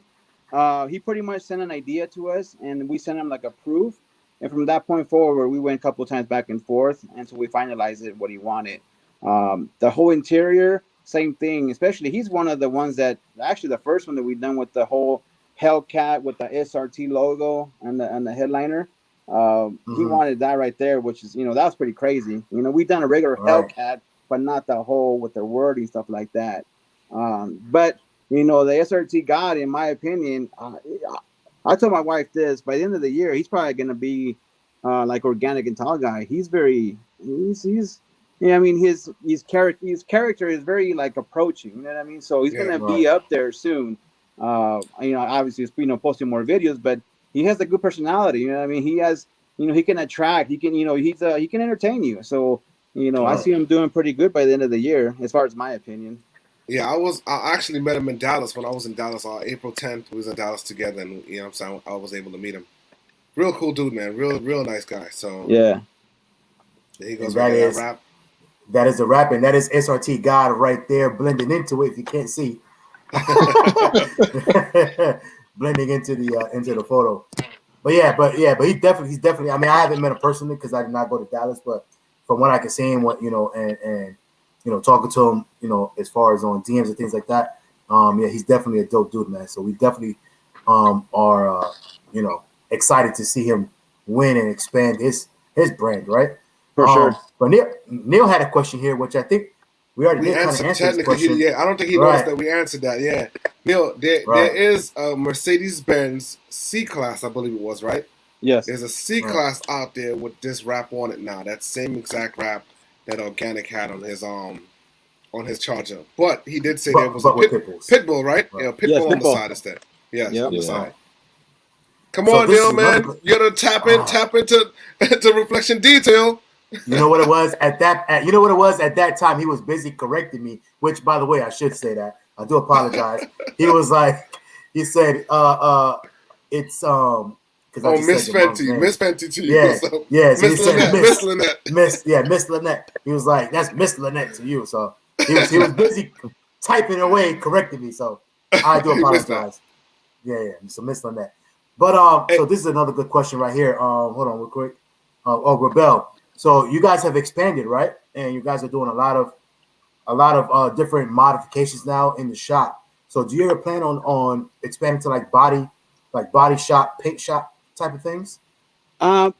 S3: He pretty much sent an idea to us, and we sent him like a proof. And from that point forward, we went a couple of times back and forth, and so we finalized it what he wanted. The whole interior, same thing. Especially, he's one of the ones that actually the first one that we done with the whole Hellcat with the SRT logo and the headliner. He wanted that right there, which is, you know, that was pretty crazy. You know, we done a regular Hellcat, but not the whole with the wording stuff like that. But you know, the SRT God, in my opinion, I told my wife this: by the end of the year, he's probably going to be like Organic and Tall Guy. He's yeah, I mean, his character is very like approaching. You know what I mean? So he's going to be up there soon. You know, obviously, it's, you know, posting more videos, but he has a good personality. You know what I mean? He has, you know, he can attract. He can, you know, he can entertain you. So, you know, I see him doing pretty good by the end of the year, as far as my opinion.
S6: Yeah, I actually met him in Dallas when I was in Dallas on April 10th. We was in Dallas together, and you know what I'm saying, I was able to meet him. Real cool dude, man. Real nice guy. So
S3: yeah,
S6: there he goes. That rap.
S7: That is a rap, and that is SRT God right there, blending into it. If you can't see, blending into the photo. But he's definitely. I mean, I haven't met him personally because I did not go to Dallas, but from what I can see, and what, you know, and you know, talking to him, you know, as far as on DMs and things like that, yeah, he's definitely a dope dude, man. So we definitely are you know, excited to see him win and expand his brand, right?
S3: For sure.
S7: But Neil had a question here, which I think we already did kind of answer this question.
S6: Yeah, I don't think he knows that we answered that. Yeah, Neil, there is a Mercedes-Benz C-Class, I believe it was, right?
S3: Yes.
S6: There's a C-Class out there with this wrap on it now. That same exact wrap that Organic had on his Charger. But he did say there was a Pitbull, right? Yeah, Pitbull on the side instead. Yes, on the side. Come on, Neil, man. You gotta tap into Reflectionz Detail.
S7: You know what it was at that time? He was busy correcting me, which, by the way, I should say that. I do apologize. He was like, he said, it's
S6: Miss Fenty to you.
S7: Yes,
S6: Miss Lynette.
S7: Miss Lynette. He was like, that's Miss Lynette to you. So he was busy typing away, correcting me. So I do apologize. Yeah. So Miss Lynette. But so this is another good question right here. Hold on real quick. Rebel. So you guys have expanded, right? And you guys are doing a lot of different modifications now in the shop. So do you ever plan on expanding to like body shop, paint shop type of things?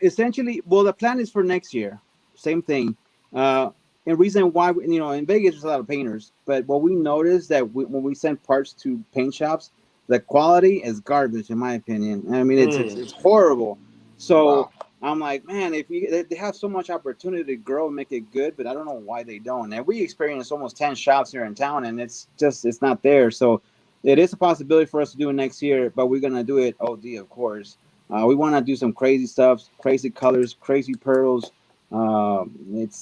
S3: Essentially, well, the plan is for next year. Same thing. And reason why, you know, in Vegas there's a lot of painters, but what we noticed that when we send parts to paint shops, the quality is garbage, in my opinion. I mean, it's horrible. So I'm like, man, they have so much opportunity to grow and make it good, but I don't know why they don't. And we experienced almost 10 shops here in town, and it's not there. So it is a possibility for us to do it next year, but we're gonna do it OD, of course. We want to do some crazy stuff, crazy colors, crazy pearls. That's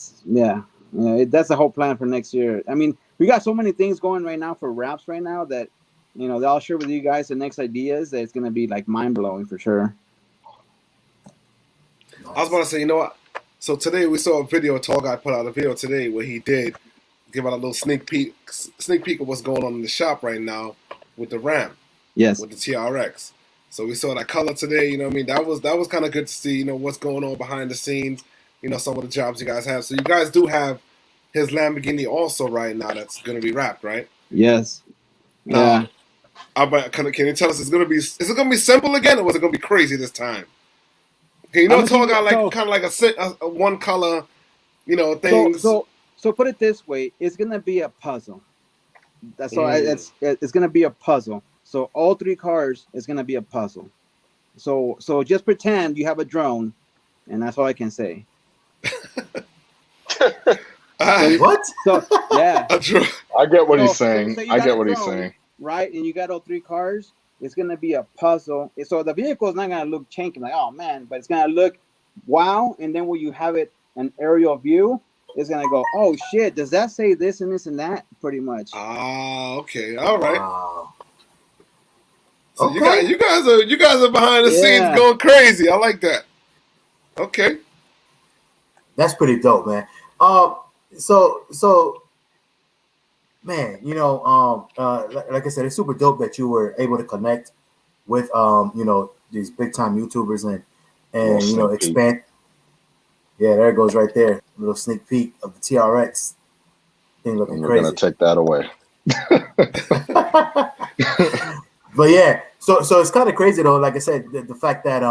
S3: the whole plan for next year. I mean, we got so many things going right now for wraps right now that, you know, I'll share with you guys the next ideas that it's gonna be like mind blowing for sure.
S6: I was about to say, you know what? So today we saw a video. Tall Guy put out a video today where he did give out a little sneak peek of what's going on in the shop right now with the Ram.
S3: Yes.
S6: With the TRX. So we saw that color today. You know what I mean? That was kind of good to see. You know what's going on behind the scenes. You know, some of the jobs you guys have. So you guys do have his Lamborghini also right now that's going to be wrapped, right?
S3: Yes.
S6: Now, can you tell us is it gonna be simple again, or was it gonna be crazy this time? Okay, you know, Tall Guy kind of like a one color, you know, things.
S3: So put it this way: it's gonna be a puzzle. That's all. It's gonna be a puzzle. So all 3 cars is gonna be a puzzle. So just pretend you have a drone, and that's all I can say.
S7: What?
S3: So yeah,
S8: I get what he's saying.
S3: so you
S8: I
S3: got
S8: get
S3: a
S8: what he's
S3: drone,
S8: saying.
S3: right? And you got all 3 cars. It's gonna be a puzzle. So the vehicle is not gonna look chanky like, oh man, but it's gonna look wow. And then when you have it an aerial view, it's gonna go, oh shit, does that say this and this and that? Pretty much.
S6: Ah, okay, all right.
S7: Wow.
S6: So
S7: Okay.
S6: you guys are behind the scenes going crazy. I like that. Okay.
S7: That's pretty dope, man. So man, you know, like I said, it's super dope that you were able to connect with you know, these big time YouTubers and you know, expand. Yeah, there it goes right there. A little sneak peek of the TRX thing looking
S8: We're
S7: crazy.
S8: gonna take that away.
S7: But yeah, so it's kind of crazy though. Like I said, the fact that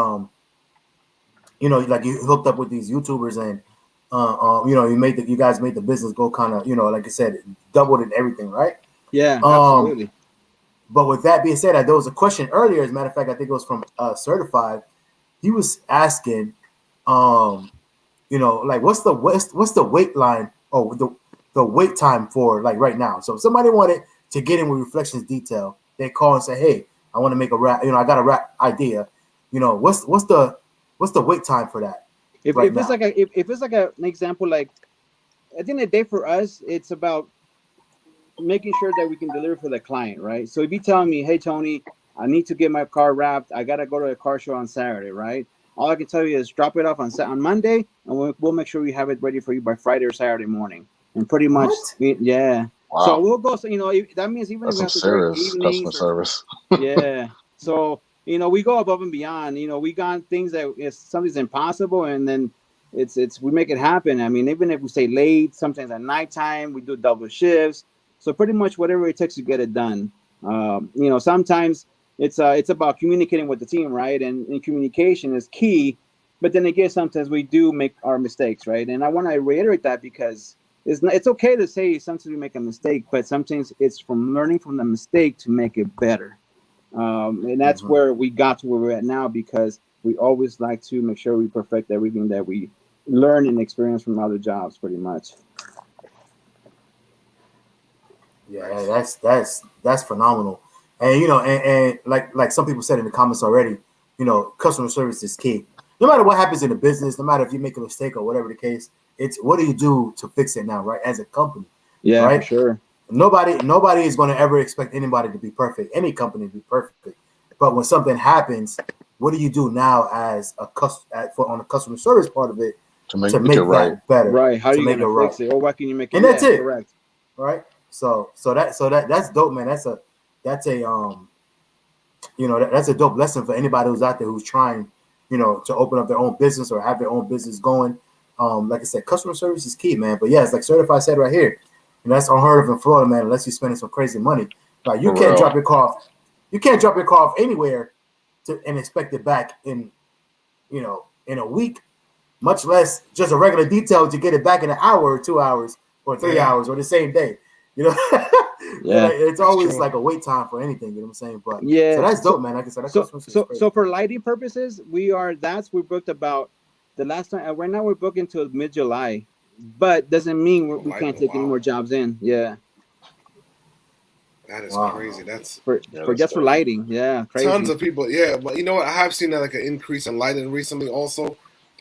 S7: you know, like you hooked up with these YouTubers and you know, you guys made the business go kind of, you know, like I said, doubled in everything, right?
S3: Yeah, absolutely.
S7: But with that being said, there was a question earlier. As a matter of fact, I think it was from Certified. He was asking, you know, like what's the wait line? Oh, the wait time for like right now. So if somebody wanted to get in with Reflectionz Detail, they call and say, hey, I want to make a rap. You know, I got a rap idea. You know, what's the wait time for that?
S3: If it's like an example, like at the end of the day for us, it's about making sure that we can deliver for the client, right? So if you tell me, hey Tony, I need to get my car wrapped, I gotta go to a car show on Saturday, right? All I can tell you is drop it off on Monday, and we'll make sure we have it ready for you by Friday or Saturday morning. And pretty much, yeah.
S8: Wow.
S3: So we'll go. So you know, that means even
S8: That's
S3: if we
S8: some
S3: have to
S8: serious
S3: work
S8: customer service.
S3: Yeah. So you know, we go above and beyond. You know, we got things that if something's impossible, and then it's we make it happen. I mean, even if we stay late, sometimes at nighttime, we do double shifts. So pretty much whatever it takes to get it done. You know, sometimes it's about communicating with the team, right? And communication is key. But then again, sometimes we do make our mistakes, right? And I want to reiterate that because it's okay to say sometimes we make a mistake, but sometimes it's from learning from the mistake to make it better. And that's where we got to where we're at now, because we always like to make sure we perfect everything that we learn and experience from other jobs, pretty much.
S7: Yeah, that's phenomenal. And you know, and like some people said in the comments already, you know, customer service is key. No matter what happens in the business, no matter if you make a mistake or whatever the case, it's what do you do to fix it now, right? As a company,
S3: yeah,
S7: right?
S3: For sure.
S7: Nobody is going to ever expect anybody to be perfect, any company to be perfect. But when something happens, what do you do now as on the customer service part of it
S8: to make
S7: that
S8: it right,
S7: better?
S3: Right? How
S7: to
S3: are you
S7: make
S3: going to fix it, or what can you make it?
S7: And that's it,
S3: correct.
S7: Right? So that's dope, man. That's a you know, that's a dope lesson for anybody who's out there who's trying, you know, to open up their own business or have their own business going. Like I said, customer service is key, man. But yeah, it's like Certified said right here, and that's unheard of in Florida, man. Unless you're spending some crazy money, like you can't drop your car off. You can't drop your car off anywhere and expect it back in, you know, in a week, much less just a regular detail to get it back in an hour or 2 hours or 3 hours or the same day. You know,
S3: yeah,
S7: it's always like a wait time for anything. You know what I'm saying? But
S3: yeah,
S7: so that's dope, man. Like I said,
S3: so for lighting purposes, we booked about the last time. Right now, we're booked until mid-July, but doesn't mean we can't take any more jobs in. Yeah,
S6: that is crazy. That's
S3: for lighting. Yeah, crazy.
S6: Tons of people. Yeah, but you know what? I have seen that like an increase in lighting recently. Also,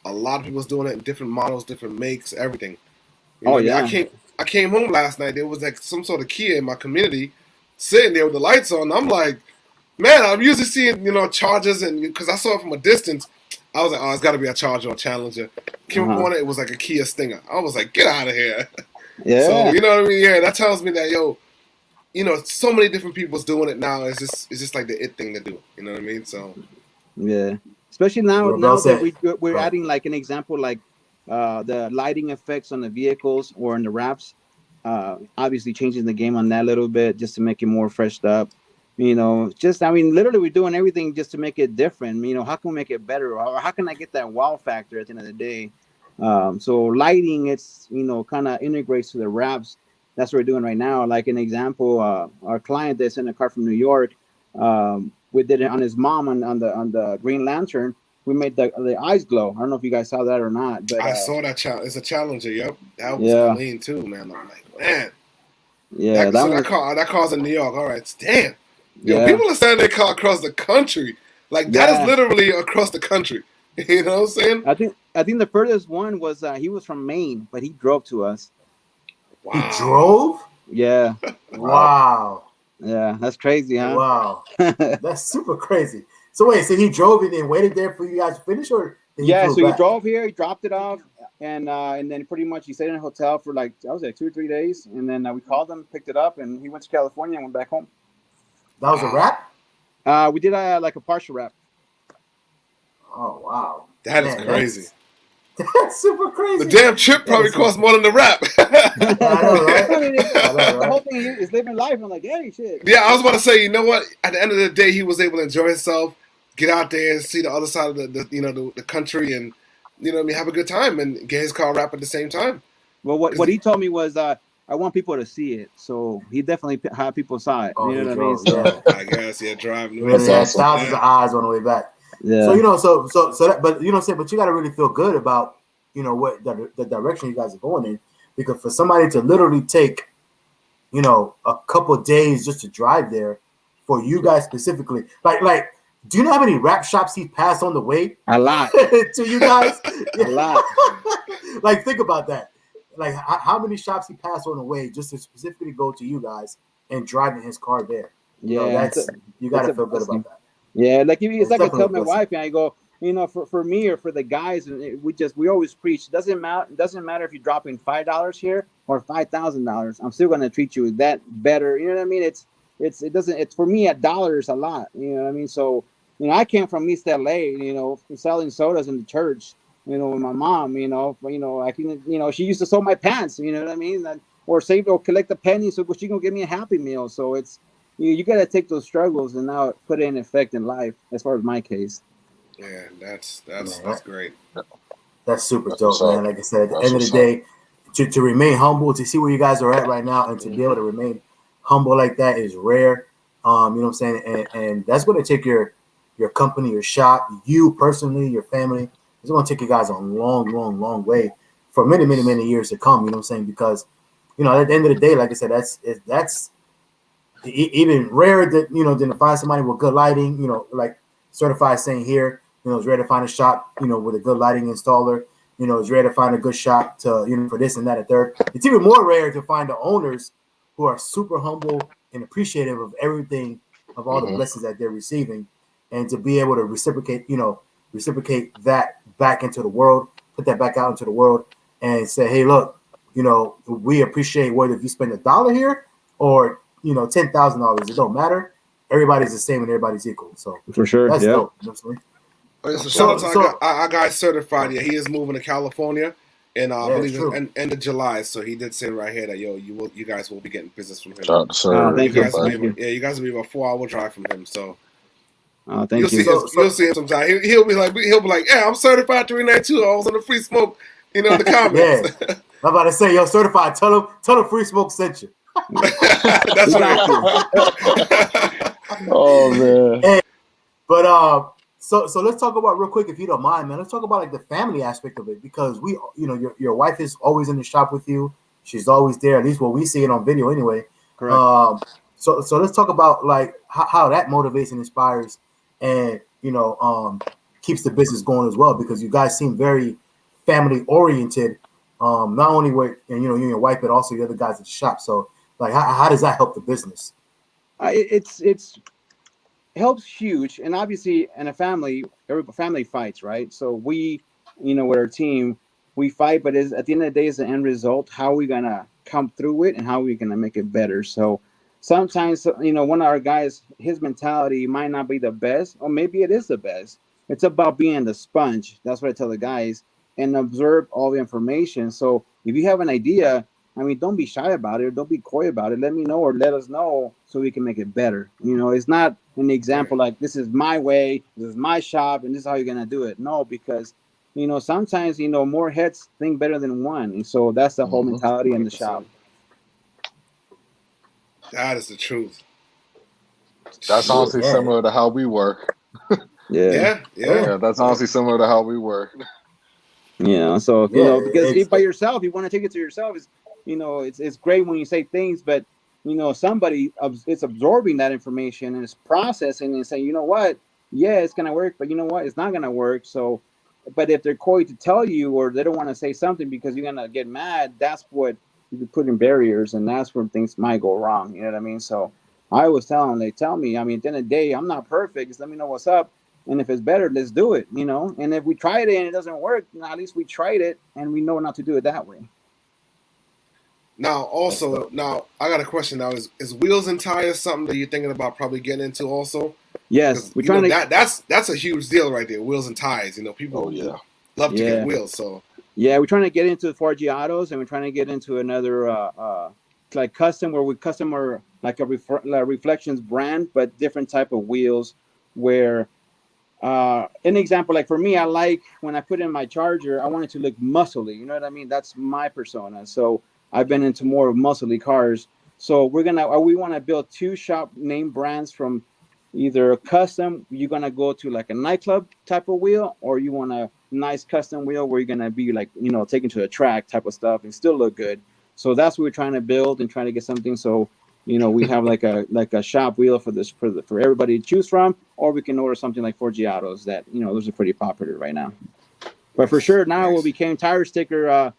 S6: a lot of people's doing it in different models, different makes, everything. You know
S3: yeah.
S6: I came home last night. There was like some sort of Kia in my community sitting there with the lights on. I'm like, man, I'm usually seeing, you know, Chargers, and because I saw it from a distance, I was like, oh, it's got to be a Charger or Challenger. Came up on it was like a Kia Stinger. I was like, get out of here.
S3: Yeah.
S6: So you know what I mean? Yeah, that tells me that you know, so many different people's doing it now. It's just like the it thing to do. You know what I mean? So
S3: yeah, especially now that we're adding like an example like. The lighting effects on the vehicles or in the wraps, obviously changing the game on that a little bit just to make it more freshed up. You know, literally we're doing everything just to make it different. You know, how can we make it better? Or how can I get that wow factor at the end of the day? So lighting, it's, you know, kind of integrates to the wraps. That's what we're doing right now. Like an example, our client that's in a car from New York, We did it on his mom on the Green Lantern. We made the eyes glow. I don't know if you guys saw that or not, but
S6: I saw that challenge. It's a challenger. Yep, that was
S3: Yeah.
S6: clean too, man. I'm like, man.
S3: yeah,
S6: That car's in New York. All right, damn. Yo,
S3: yeah.
S6: people are saying they car across the country. Like that
S3: Yeah.
S6: is literally across the country. You know what I'm saying?
S3: I think the furthest one was he was from Maine, but he drove to us.
S6: Wow.
S7: He drove?
S3: Yeah,
S7: Wow.
S3: yeah, that's crazy, huh?
S7: Wow. That's super crazy. So wait, so he drove and then waited there for you guys to finish, or then he
S3: Yeah,
S7: flew
S3: so he
S7: back?
S3: drove here, he dropped it off, and then pretty much he stayed in a hotel for like I was like 2 or 3 days, and then we called him, picked it up, and he went to California and went back home.
S7: That was a wrap?
S3: We did like a partial wrap.
S7: Oh wow.
S6: That is
S7: Man,
S6: crazy.
S7: That's super crazy.
S6: The damn trip probably cost more than the rap.
S7: I know, right?
S3: I mean,
S7: I know,
S3: the
S7: right?
S3: whole thing is living life. I'm like, hey, shit.
S6: Yeah, I was about to say, you know what? At the end of the day, he was able to enjoy himself, get out there and see the other side of the country, and you know what I mean, have a good time and get his car wrapped at the same time.
S3: Well, what he told me was, I want people to see it. So he definitely had people saw it.
S7: Oh,
S3: You know
S7: he
S3: what I mean?
S7: drove,
S3: So
S6: I guess, yeah, driving.
S7: Really
S8: That's
S7: had
S8: awesome.
S7: thousands of eyes on the way back.
S3: yeah.
S7: So you know, so that, but you know what I'm saying, but you got to really feel good about, you know, what the direction you guys are going in, because for somebody to literally take, you know, a couple of days just to drive there, for you guys specifically, like, do you know how many rap shops he passed on the way
S3: a lot,
S7: to you guys?
S3: a lot.
S7: Like, think about that. Like, how many shops he passed on the way just to specifically go to you guys and driving his car there? You know,
S3: Yeah,
S7: you got to
S3: it's a
S7: feel good
S3: blessing.
S7: about that.
S3: Yeah, like it's
S7: It's
S3: like I
S7: definitely
S3: tell
S7: a
S3: my
S7: blessing.
S3: wife, and I go, you know, for me or for the guys, and we always preach. It doesn't matter if you're dropping $5 here or $5,000. I'm still going to treat you that better. You know what I mean? It's for me $1 is a lot. You know what I mean? So you know, I came from East LA. You know, selling sodas in the church. You know, with my mom. You know, I can. You know, she used to sew my pants. You know what I mean? Or save or collect the pennies so she can give me a Happy Meal. So it's you got to take those struggles and now put it in effect in life. As far as my case.
S6: Yeah, that's great.
S7: That's super
S8: That's
S7: dope,
S8: what's up.
S7: man. Like I said, at the
S8: That's
S7: end of the
S8: what's
S7: day, to remain humble, to see where you guys are at right now, and to be able to remain humble like that is rare. You know what I'm saying? And that's going to take your company, your shop, you personally, your family. It's going to take you guys a long, long, long way for many, many, many years to come. You know what I'm saying? Because, you know, at the end of the day, like I said, that's even rarer that, you know, than to find somebody with good lighting, you know, like Certified saying here, you know, it's rare to find a shop, you know, with a good lighting installer. You know, it's rare to find a good shop to, you know, for this and that and third. It's even more rare to find the owners who are super humble and appreciative of everything, of all the blessings that they're receiving, and to be able to reciprocate that back into the world, put that back out into the world, and say, hey, look, you know, we appreciate whether if you spend $1 here or, you know, $10,000. It don't matter. Everybody's the same and everybody's equal. So
S3: For sure,
S7: that's
S3: yeah.
S7: dope. You know what I'm saying?
S6: Oh, yeah, so shout out to our guy Certified. Yeah, he is moving to California, and I believe it's end of July. So he did say right here that you guys will be getting business from him.
S8: Shout out to Sir.
S3: Thank you.
S6: You guys will be about a 4-hour drive from him. So
S3: thank you.
S6: You'll see him sometime. He'll be like, yeah, I'm certified 392. I was on the Free Smoke, you know, in the comments.
S7: Yeah. I'm about to say, yo, Certified, tell him Free Smoke sent you.
S6: That's right.
S8: Oh man.
S7: Hey, but so let's talk about real quick, if you don't mind, man. Let's talk about like the family aspect of it, because we, you know, your wife is always in the shop with you. She's always there. At least what we see it on video, anyway.
S3: Correct.
S7: So let's talk about like how that motivates and inspires, and you know, keeps the business going as well, because you guys seem very family oriented. Not only with, and you know, you and your wife, but also the other guys at the shop. So like, how does that help the business?
S3: It's helps huge, and obviously in a family, every family fights, right? So we, you know, with our team, we fight, but at the end of the day, is the end result. How are we gonna come through it, and how are we gonna make it better? So sometimes, you know, one of our guys, his mentality might not be the best, or maybe it is the best. It's about being the sponge. That's what I tell the guys, and observe all the information. So if you have an idea, I mean, don't be shy about it. Don't be coy about it. Let me know, or let us know, so we can make it better. You know, it's not an example like, this is my way, this is my shop, and this is how you're gonna do it. No, because, you know, sometimes, you know, more heads think better than one, and so that's the whole mentality in the shop.
S6: That is the truth.
S8: That's honestly similar to how we work.
S6: Yeah.
S8: That's honestly similar to how we work.
S3: So because
S7: it's,
S3: by yourself, you want to take it to yourself. It's great when you say things, but somebody it's absorbing that information and it's processing and saying, you know what, it's gonna work, but you know what, it's not gonna work. So, but if they're coy to tell you or they don't want to say something because you're gonna get mad, that's what you put in barriers, and that's where things might go wrong. You know what I mean? So I always tell them, they tell me, I mean, at the end of the day, I'm not perfect. Just let me know what's up. And if it's better, let's do it, And if we tried it and it doesn't work, at least we tried it and we know not to do it that way.
S6: Now, I got a question now. Is wheels and tires something that you're thinking about probably getting into also?
S3: Yes. We're trying to...
S6: That's a huge deal right there, wheels and tires. People love to get wheels, so...
S3: Yeah, we're trying to get into FaTKaT, and we're trying to get into another like custom, where we custom or like a Reflectionz brand, but different type of wheels. Where, an example, like for me, I like when I put in my charger, I want it to look muscly. You know what I mean? That's my persona. So I've been into more muscly cars. So we want to build two shop name brands from either custom. You're gonna go to like a nightclub type of wheel, or you want a nice custom wheel where you're gonna be like taken to a track type of stuff and still look good. So that's what we're trying to build and trying to get something. So we have like a shop wheel for everybody to choose from, or we can order something like FaTKaT that those are pretty popular right now. But for sure now we became tire sticker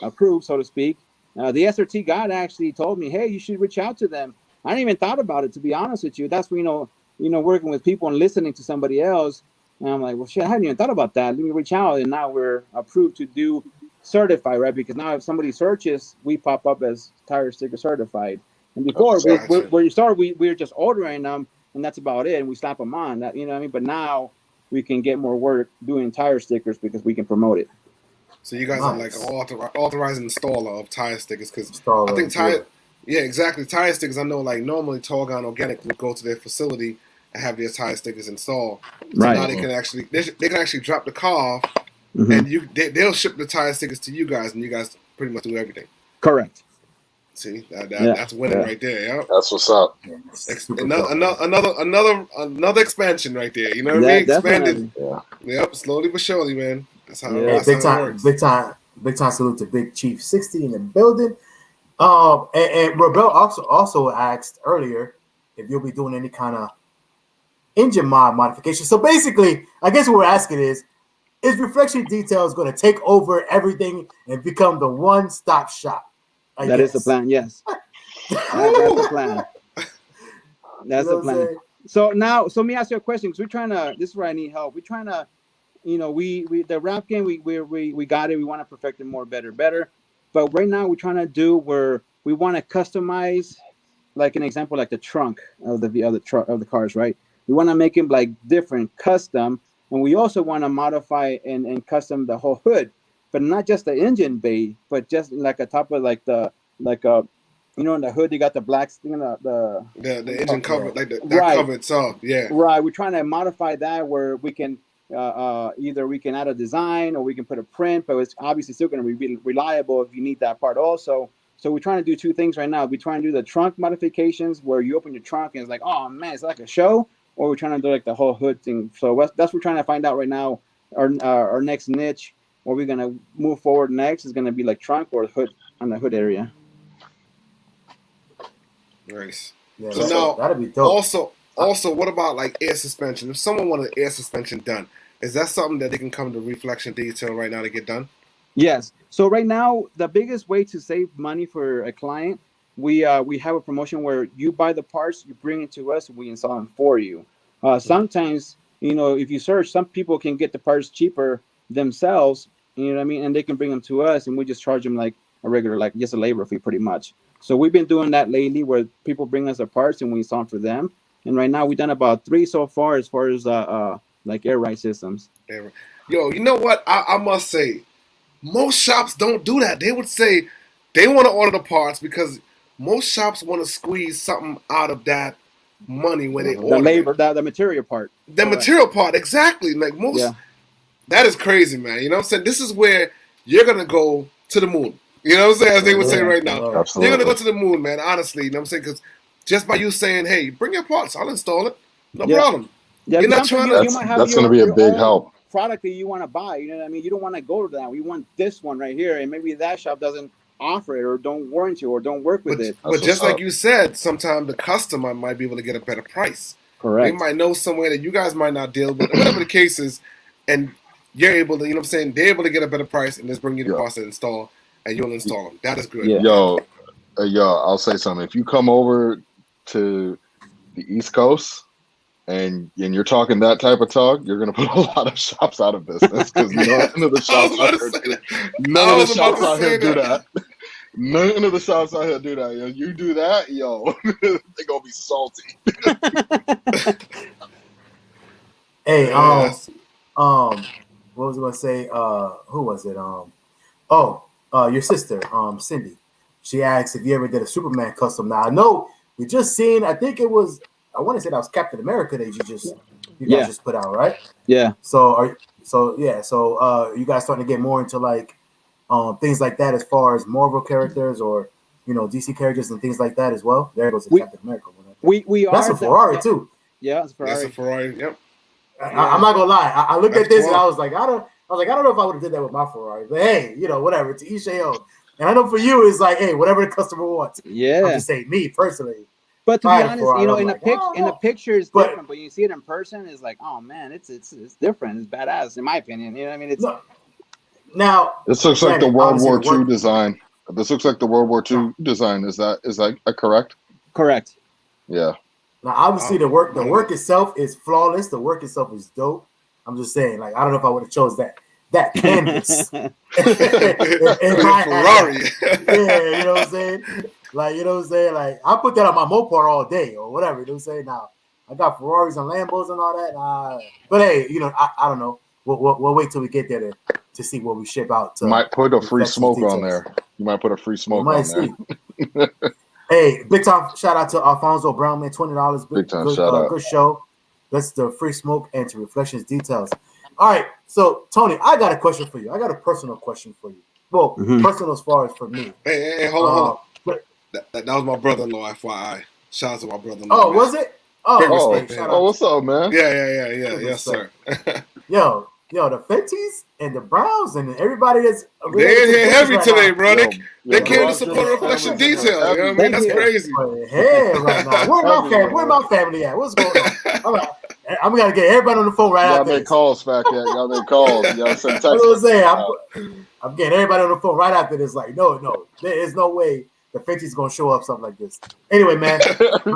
S3: approved, so to speak. The SRT guy actually told me, hey, you should reach out to them. I didn't even thought about it, to be honest with you. That's where, working with people and listening to somebody else. And I'm like, well, shit, I hadn't even thought about that. Let me reach out. And now we're approved to do certified, right? Because now if somebody searches, we pop up as tire sticker certified. And before, where you started, we were just ordering them, and that's about it. And we slap them on. That, you know what I mean? But now we can get more work doing tire stickers because we can promote it.
S6: So you guys are like an authorized installer of tire stickers, because I think tire... Yeah, exactly. Tire stickers, I know, like, normally Torgon Organic would go to their facility and have their tire stickers installed. So now they can actually drop the car off, and they'll ship the tire stickers to you guys, and you guys pretty much do everything.
S3: Correct.
S6: See, that's winning right there. Yeah,
S8: that's what's up.
S6: Another expansion right there. You know what I mean? Expanded. Yep, slowly but surely, man. That's how. That's how it works.
S7: Big time salute to Big Chief 60 in the building. And Rebel also asked earlier if you'll be doing any kind of engine modification. So basically, I guess what we're asking is Reflectionz Detail going to take over everything and become the one-stop shop?
S3: That is the plan, yes. That's the plan. That's the plan. So now, let me ask you a question, because we're trying to, this is where I need help. We're trying to, we the rap game, we got it. We want to perfect it more, better. But right now we're trying to do where we want to customize, like an example, like the trunk of the cars, right? We want to make them like different, custom, and we also want to modify and custom the whole hood, but not just the engine bay, but just like a top of in the hood you got the black thing, the
S6: engine cover, like that cover itself, yeah.
S3: Right, we're trying to modify that where we can. Either we can add a design or we can put a print, but it's obviously still going to be reliable if you need that part also. So we're trying to do two things right now. We're trying to do the trunk modifications where you open your trunk and it's like, oh man, it's like a show, or we're trying to do like the whole hood thing. So that's what we're trying to find out right now. Our next niche, where we're going to move forward next, is going to be like trunk or hood on the hood area.
S6: Nice.
S7: Yeah,
S6: so now,
S7: that'd be dope.
S6: Also, what about like air suspension? If someone wanted air suspension done, is that something that they can come to Reflectionz Detail right now to get done?
S3: Yes. So right now, the biggest way to save money for a client, we have a promotion where you buy the parts, you bring it to us, and we install them for you. Sometimes, if you search, some people can get the parts cheaper themselves, you know what I mean? And they can bring them to us, and we just charge them like a regular, like just a labor fee pretty much. So we've been doing that lately where people bring us the parts and we install them for them. And right now we've done about 3 so far as like air ride systems.
S6: Yo, you know what? I must say, most shops don't do that. They would say they want to order the parts because most shops want to squeeze something out of that money when they order
S3: the labor, the material part.
S6: The material part, exactly. Like most, that is crazy, man. You know what I'm saying? This is where you're gonna go to the moon. You know what I'm saying? As they would say right now, you're gonna go to the moon, man. Honestly, you know what I'm saying? Because just by you saying, "Hey, bring your parts, I'll install it, no
S3: Yeah.
S6: problem."
S3: Yeah,
S6: You're not
S3: sometimes
S6: trying to.
S3: you might have
S8: That's going to be a
S3: your
S8: big
S3: own
S8: help.
S3: product that you want to buy. You know what I mean? You don't want to go to that. We want this one right here, and maybe that shop doesn't offer it or don't warrant you or don't work with it.
S6: But just like you said, sometimes the customer might be able to get a better price.
S3: Correct.
S6: They might know somewhere that you guys might not deal with, whatever the case is, and you're able to, you know what I'm saying, they're able to get a better price and just bring you the parts to install, and you'll install them. That is good.
S3: Yeah.
S8: Yo, I'll say something. If you come over to the East Coast and you're talking that type of talk, you're going to put a lot of shops out of business because none of the shops out here do that. None of the shops out here do that. Yo, you do that, yo, they're going to be salty.
S7: Hey, what was I going to say? Who was it? Your sister, Cindy. She asked if you ever did a Superman custom. Now I know we just seen. I think it was. I want to say that was Captain America that you guys just put out, right?
S3: Yeah.
S7: So you guys starting to get more into like things like that as far as Marvel characters or DC characters and things like that as well. There goes Captain America.
S3: We are.
S7: That's a Ferrari too.
S3: Yeah, it's a Ferrari.
S6: That's a Ferrari. Yep.
S7: I'm not gonna lie. I looked at this and I was like, I don't know if I would have did that with my Ferrari, but hey, whatever. To each their own. And I know for you, it's like, hey, whatever the customer wants.
S3: Yeah.
S7: I'm just saying, me personally.
S3: But to be honest,
S7: Ferrari,
S3: in the picture it's different, but you see it in person, it's like, oh man, it's different. It's badass, in my opinion. You know what I mean? It's
S7: now.
S8: This looks like the World War II design. This looks like the World War II design. Is that correct?
S3: Correct.
S8: Yeah.
S7: Now, obviously, the work itself is flawless. The work itself is dope. I'm just saying, like, I don't know if I would have chose that canvas.
S6: Ferrari.
S7: Yeah, you know what I'm saying? Like, Like, I put that on my Mopar all day or whatever. You know what I'm saying? Now, I got Ferraris and Lambos and all that. But hey, I don't know. We'll wait till we get there to see what we ship out.
S8: You might put a free smoke on there. You might put a free smoke on there.
S7: Hey, big time shout out to Alfonso Brownman, $20.
S8: Big time shout out.
S7: Good show. That's the Free Smoke and to Reflectionz Details. All right, so Tony, I got a question for you. I got a personal question for you. Well, personal as far as for me.
S6: Hey, hold on. That was my brother-in-law, FYI. Shout out to my brother-in-law.
S7: Oh, man. Was it? Oh,
S8: what's up, man?
S6: Yeah. Yes, sir.
S7: Yo, the Fenties and the Browns and everybody that's
S6: they're here heavy today,
S7: now.
S6: bro. They came to support Reflectionz Detail. You know what I mean? That's crazy.
S7: Hey, right now. Where my family at? What's going on? I'm gonna get everybody on the phone right after this.
S8: Y'all make calls, FaTKaT. Y'all make calls. Y'all send texts.
S7: That's what I'm saying. I'm getting everybody on the phone right after this. Like, no, there is no way the Fenties gonna show up something like this. Anyway, man. But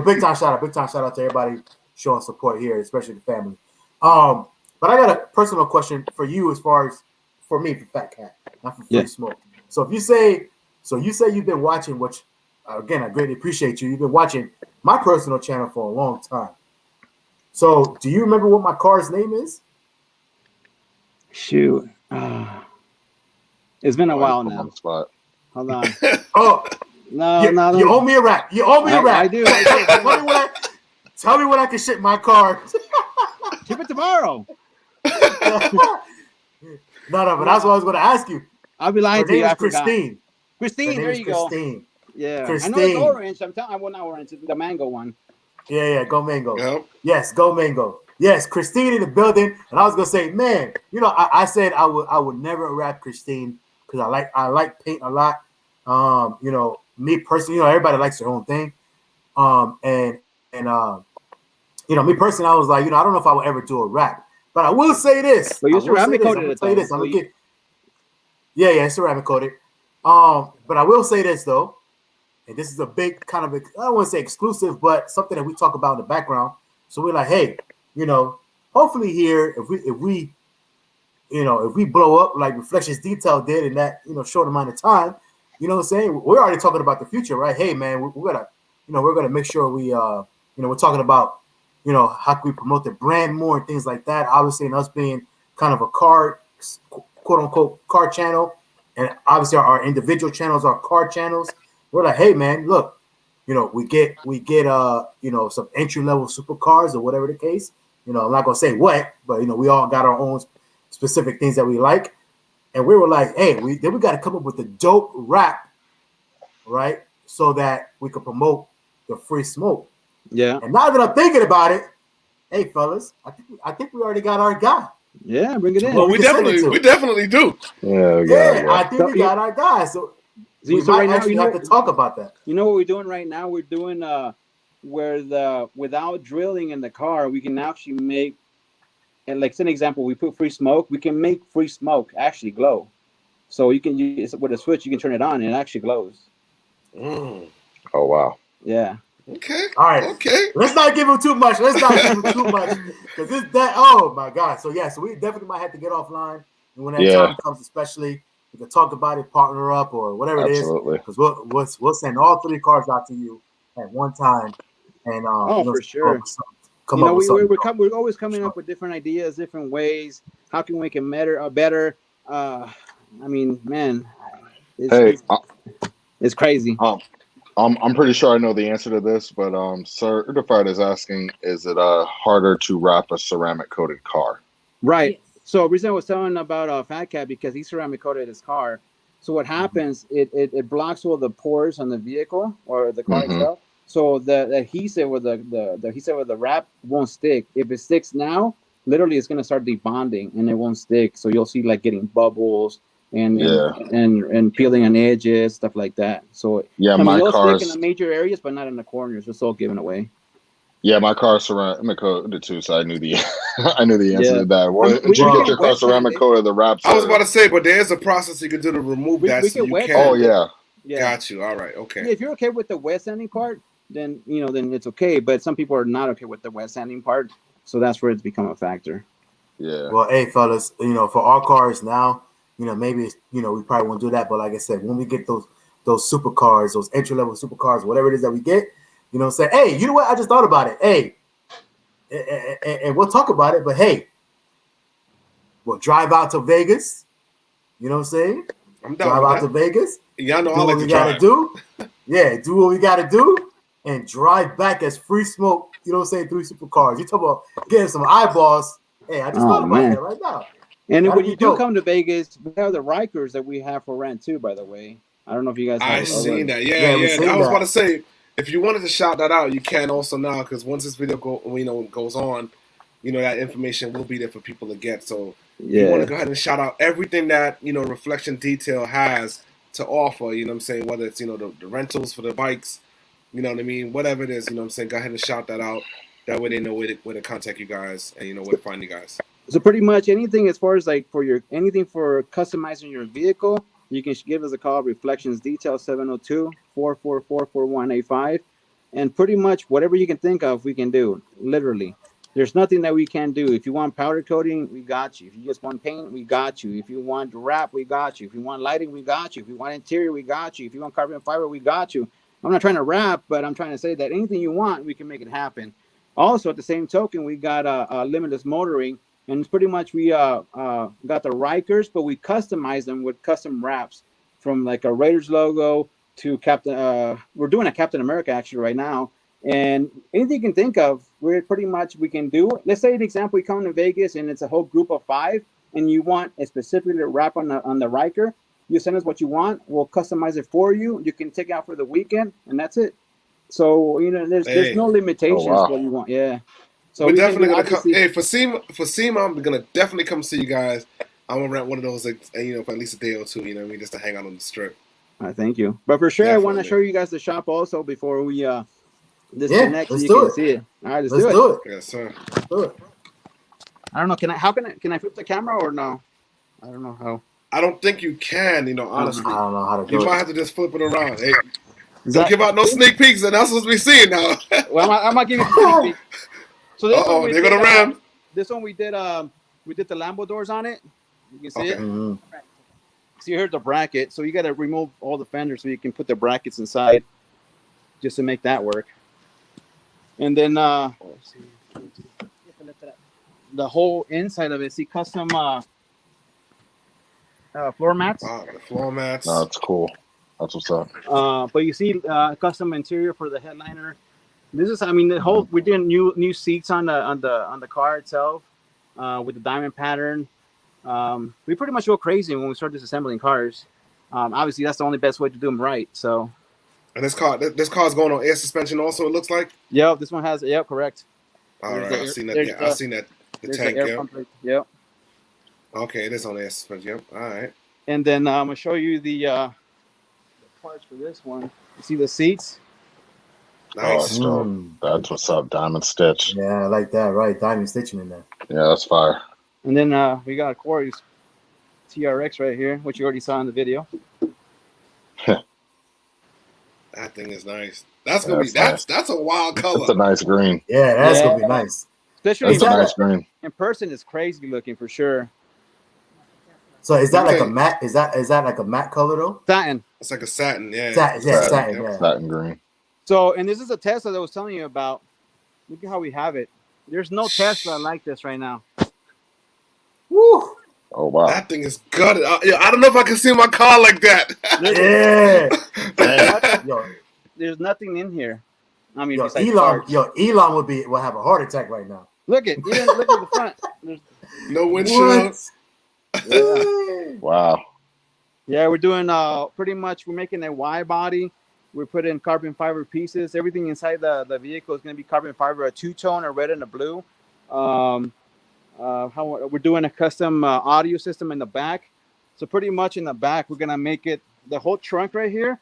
S7: big time shout out to everybody showing support here, especially the family. But I got a personal question for you as far as for me, for FaTKaT, not for Free Smoke. So if you say you've been watching, which again I greatly appreciate you. You've been watching my personal channel for a long time. So do you remember what my car's name is?
S3: Shoot, it's been a while now. Hold on. No.
S7: You owe me a rap.
S3: I do.
S7: Tell me when I can ship my car.
S3: Ship it tomorrow.
S7: No, but that's what I was going to ask you.
S3: I'll be lying to you. I forgot.
S7: Christine,
S3: there you go.
S7: Yeah.
S3: Christine. I know it's orange. I'm telling you, not orange. It's the mango one.
S7: Yeah, go mango.
S6: Yep.
S7: Yes, go mango. Yes, Christine in the building. And I was going to say, man, I said I would never rap Christine because I like paint a lot. Me personally, everybody likes their own thing. Me personally, I was like, I don't know if I would ever do a rap. But I will say this.
S3: But you're ceramic coated.
S7: I'm gonna tell you this. Yeah, ceramic coated. But I will say this though, and this is a big kind of, I don't want to say exclusive, but something that we talk about in the background. So we're like, hey, hopefully here, if we blow up like Reflectionz Detail did in that short amount of time, you know what I'm saying? We're already talking about the future, right? Hey man, we're gonna make sure we we're talking about how can we promote the brand more and things like that. Obviously, and us being kind of a car, quote unquote, car channel, and obviously our individual channels are car channels. We're like, hey man, look, we get some entry level supercars or whatever the case. I'm not gonna say what, but we all got our own specific things that we like, and we were like, hey, we got to come up with a dope rap, right? so that we could promote the free smoke.
S3: Yeah.
S7: And now that I'm thinking about it, hey fellas, I think we already got our guy.
S3: Yeah, bring it in.
S6: Well, we definitely do.
S7: Yeah, I think we got our guy. So we might
S3: right now,
S7: actually have to talk about that.
S3: You know what we're doing right now? We're doing where without drilling in the car, we can actually make, and like, as an example, we put free smoke. We can make free smoke actually glow. So you can use with a switch. You can turn it on and it actually glows.
S8: Oh wow.
S3: Yeah.
S6: Okay.
S7: All right.
S6: Okay.
S7: Let's not give him too much. Because it's that. Oh my God. So yeah. So we definitely might have to get offline, and when that time comes, especially, we can talk about it, partner up, or whatever it is. Because we'll send all 3 cars out to you at one time, and
S3: for sure. We're always coming up with different ideas, different ways. How can we make it better? I mean, man, it's crazy.
S8: I'm pretty sure I know the answer to this, but Certified is asking, is it harder to wrap a ceramic coated car?
S3: Right. So recently I was telling about FaTKaT because he ceramic coated his car. So what happens, it blocks all the pores on the vehicle or the car itself. So the adhesive with the adhesive with the wrap won't stick. If it sticks now, literally it's gonna start debonding and it won't stick. So you'll see like getting bubbles and peeling on edges, stuff like that. So
S8: my car
S3: stick in the major areas, but not in the corners. It's all given away.
S8: Yeah, my car ceramic coated too, so I knew the I knew the answer to that. Once you get your car ceramic coated, the wraps.
S6: I was about to say, but there's a process you can do to remove that.
S3: We
S6: so
S3: can
S6: you can.
S8: Oh yeah.
S6: Got you. All right. Okay.
S3: Yeah, if you're okay with the wet sanding part, then then it's okay. But some people are not okay with the wet sanding part, so that's where it's become a factor.
S8: Yeah.
S7: Well, hey fellas, for our cars now, maybe we probably won't do that. But like I said, when we get those supercars, those entry level supercars, whatever it is that we get, say, hey, you know what? I just thought about it. Hey, and we'll talk about it. But hey, we'll drive out to Vegas. You know what I'm saying?
S6: I'm down
S7: drive
S6: with
S7: out
S6: that.
S7: to Vegas.
S6: Y'all know
S7: do what we gotta do. Yeah, do what we gotta do, and drive back as free smoke. You know what I'm saying? 3 supercars. You talk about getting some eyeballs. Hey, I just thought about that right now.
S3: And then when you do come to Vegas, we have the Rikers that we have for rent too. By the way, I don't know if you guys.
S6: I seen that. Yeah. I was about to say, if you wanted to shout that out, you can also now, because once this video goes on, that information will be there for people to get. So you want to go ahead and shout out everything that Reflectionz Detail has to offer. You know what I'm saying? Whether it's the rentals for the bikes, you know what I mean, whatever it is. You know what I'm saying? Go ahead and shout that out. That way they know where to contact you guys and where to find you guys.
S3: So pretty much anything as far as like anything for customizing your vehicle, you can give us a call. Reflectionz Detail 702-444-4185, and pretty much whatever you can think of, we can do. Literally, there's nothing that we can't do. If you want powder coating, we got you. If you just want paint, we got you. If you want wrap, we got you. If you want lighting, we got you. If you want interior, we got you. If you want carbon fiber, we got you. I'm not trying to rap, but I'm trying to say that anything you want, we can make it happen. Also, at the same token, we got limitless motoring. And it's pretty much we got the Rikers, but we customize them with custom wraps from like a Raiders logo to Captain. We're doing a Captain America actually right now, and anything you can think of, we can do. Let's say an example: you come to Vegas and it's a whole group of 5, and you want a specific wrap on the Riker. You send us what you want. We'll customize it for you. You can take it out for the weekend, and that's it. So there's no limitations what you want. Yeah. So
S6: we're definitely gonna come. Hey, for SEMA, I'm gonna definitely come see you guys. I'm gonna rent one of those, for at least a day or 2. You know what I mean, just to hang out on the strip.
S3: Thank you. But for sure, definitely. I want to show you guys the shop also before we disconnect.
S7: Let's
S3: so you
S7: do
S3: can
S7: it.
S3: See it. All right, let's do it.
S6: Yes, sir.
S7: Let's do it.
S3: I don't know. Can I flip the camera or no? I don't know how.
S6: I don't think you can. Honestly,
S7: I don't know how to do it.
S6: You might have to just flip it around. Hey, don't give out no sneak peeks, and that's what we seeing now.
S3: Well, I'm not giving you a sneak peek. So this one
S6: they're gonna ram.
S3: This one we did the Lambo doors on it. You can see it.
S7: Mm-hmm.
S3: See here's the bracket. So you got to remove all the fenders so you can put the brackets inside, just to make that work. And then the whole inside of it. See custom floor mats.
S6: The floor mats.
S8: Oh, that's cool. That's what's up.
S3: But you see custom interior for the headliner. This is, the whole. We did new seats on the car itself, with the diamond pattern. We pretty much go crazy when we start disassembling cars. Obviously, that's the only best way to do them right. So,
S6: And this car's going on air suspension also, it looks like.
S3: Yep, this one has. Yep, correct.
S6: All right, I've seen that. Yeah, I've seen that. The tank.
S3: The air pump right, yep.
S6: Okay, it is on air suspension. Yep. All right.
S3: And then I'm gonna show you the parts for this one. You see the seats?
S6: Nice.
S8: That's what's up. Diamond stitch.
S7: Yeah, I like that. Right, diamond stitching in there.
S8: Yeah, that's fire.
S3: And then we got Corey's TRX right here, which you already saw in the video.
S6: That thing is nice. That's gonna be that's a wild color.
S8: It's a nice green.
S7: Yeah, that's gonna be nice.
S3: Especially
S8: it's a nice green.
S3: In person, it's crazy looking for sure.
S7: So is that like a matte? Is that like a matte color though?
S3: Satin.
S6: It's like a satin, yeah.
S7: Satin. Yeah.
S8: Satin green.
S3: So, and this is a Tesla that I was telling you about. Look at how we have it. There's no Tesla like this right now.
S7: Woo!
S8: Oh wow.
S6: That thing is gutted. I don't know if I can see my car like that.
S7: Yeah.
S3: There's nothing in here. I mean,
S7: Elon will have a heart attack right now.
S3: Look at the front. There's
S6: no windshield.
S8: Wow.
S3: Yeah, we're doing pretty much. We're making a Y body. We're putting carbon fiber pieces. Everything inside the vehicle is going to be carbon fiber, a two-tone, a red and a blue. We're doing a custom audio system in the back. So pretty much in the back, we're going to make it, the whole trunk right here,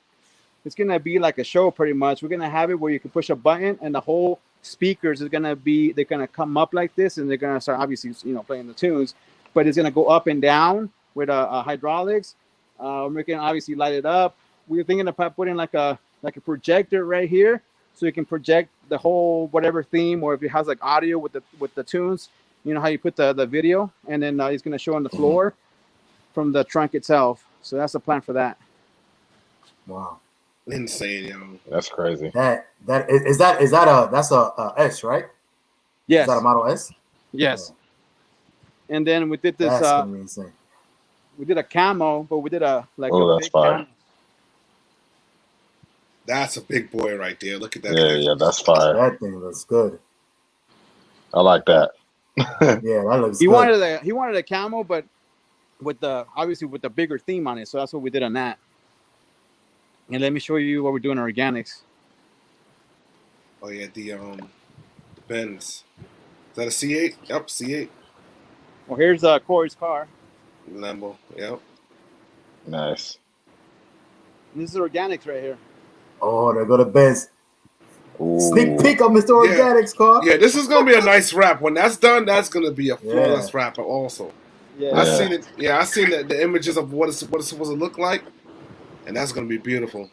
S3: it's going to be like a show pretty much. We're going to have it where you can push a button and the whole speakers is going to be, they're going to come up like this and they're going to start obviously, playing the tunes, but it's going to go up and down with hydraulics. We can obviously light it up. We were thinking about putting like a projector right here, so you can project the whole whatever theme, or if it has like audio with the tunes, you know how you put the video, and then it's going to show on the floor from the trunk itself. So that's the plan for that.
S7: Wow,
S6: insane, yo.
S8: That's crazy.
S7: That's a S, right?
S3: Yes.
S7: Is that a Model S?
S3: Yes. Oh. And then we did this.
S7: That's gonna be insane.
S3: We did a camo, but we did a
S8: that's fire.
S3: Camo.
S6: That's a big boy right there. Look at that.
S8: Yeah, that's fire.
S7: That thing looks good.
S8: I like that.
S7: Yeah, that looks
S3: He
S7: good.
S3: wanted a camo, but with the bigger theme on it. So that's what we did on that. And let me show you what we're doing on organics.
S6: Oh yeah, the Benz. Is that a C8? Yep, C8.
S3: Well, here's Corey's car.
S6: Lambo. Yep.
S8: Nice.
S3: And this is organics right here.
S7: Oh, there go the Benz.
S8: Ooh.
S7: Sneak peek of Mr. Organics car.
S6: Yeah, this is gonna be a nice wrap. When that's done, that's gonna be a flawless wrapper also.
S3: Yeah.
S6: I seen it. Yeah, I seen the images of what it's supposed to look like, and that's gonna be beautiful.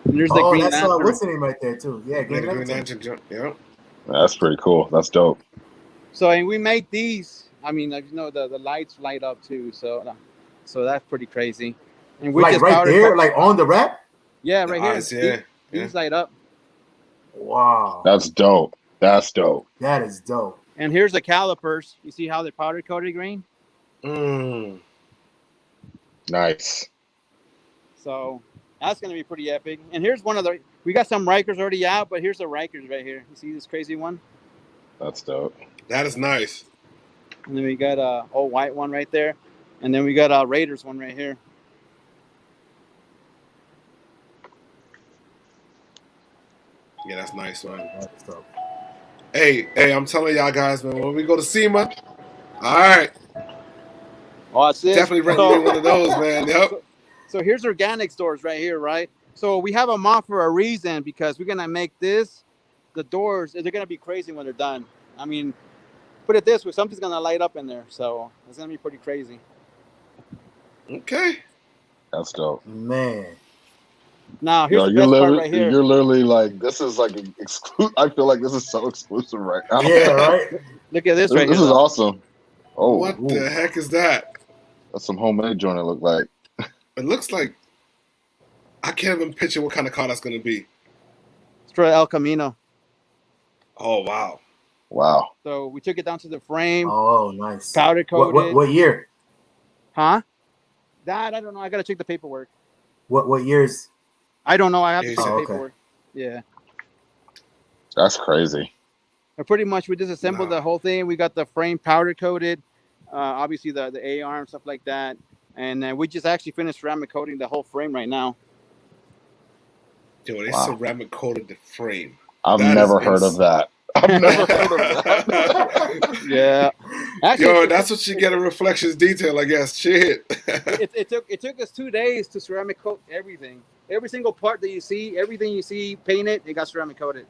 S3: And there's the Green
S7: that's
S3: Lantern.
S7: what's the name right there too? Yeah, Green Lantern.
S6: Yeah.
S8: That's pretty cool. That's dope.
S3: So, and we made these. I mean, the lights light up too. So that's pretty crazy. And we
S7: like
S3: just
S7: right there, like on the wrap.
S3: Yeah, right here.
S6: Eyes, yeah.
S3: These light up.
S7: Wow.
S8: That's dope. That's dope.
S7: That is dope.
S3: And here's the calipers. You see how they're powder coated green?
S8: Nice.
S3: So that's going to be pretty epic. And here's one of the, we got some Rikers already out, but here's the Rikers right here. You see this crazy one?
S8: That's dope.
S6: That is nice.
S3: And then we got a old white one right there. And then we got a Raiders one right here.
S6: Yeah, that's nice, man.
S7: That's dope.
S6: Hey, I'm telling y'all guys, man, when we go to SEMA, all right.
S3: Oh, that's it.
S6: Definitely rent me one of those, man. Yep.
S3: So here's organic stores right here, right? So we have them off for a reason, because we're going to make this, the doors, they're going to be crazy when they're done. I mean, put it this way, something's going to light up in there. So it's going to be pretty crazy.
S6: Okay.
S8: That's dope.
S7: Man.
S3: Now, here's the best part right here.
S8: You're literally like, this is like exclusive. I feel like this is so exclusive right now.
S7: Yeah, right?
S3: Look at this right here.
S8: This is awesome. Oh,
S6: what the heck is that?
S8: That's some homemade joint it look like.
S6: It looks like, I can't even picture what kind of car that's going to be.
S3: It's for El Camino.
S6: Oh, wow.
S8: Wow.
S3: So we took it down to the frame.
S7: Oh, nice.
S3: Powder coated.
S7: What year?
S3: Huh? That, I don't know. I got to check the paperwork.
S7: What years?
S3: I don't know. I have to check the
S7: okay.
S3: paperwork. Yeah.
S8: That's crazy.
S3: But pretty much we disassembled the whole thing. We got the frame powder coated. Obviously the A-arm, stuff like that. And then we just actually finished ceramic coating the whole frame right now.
S6: Yo, they
S8: Wow.
S6: ceramic coated the frame.
S8: I've
S6: That
S8: never
S6: is
S8: heard of that. I've never heard of that.
S3: Yeah. Actually,
S6: Yo, that's what you get in Reflectionz Detail, I guess. Shit.
S3: it took us 2 days to ceramic coat everything. Every single part that you see, everything you see painted, it got ceramic coated.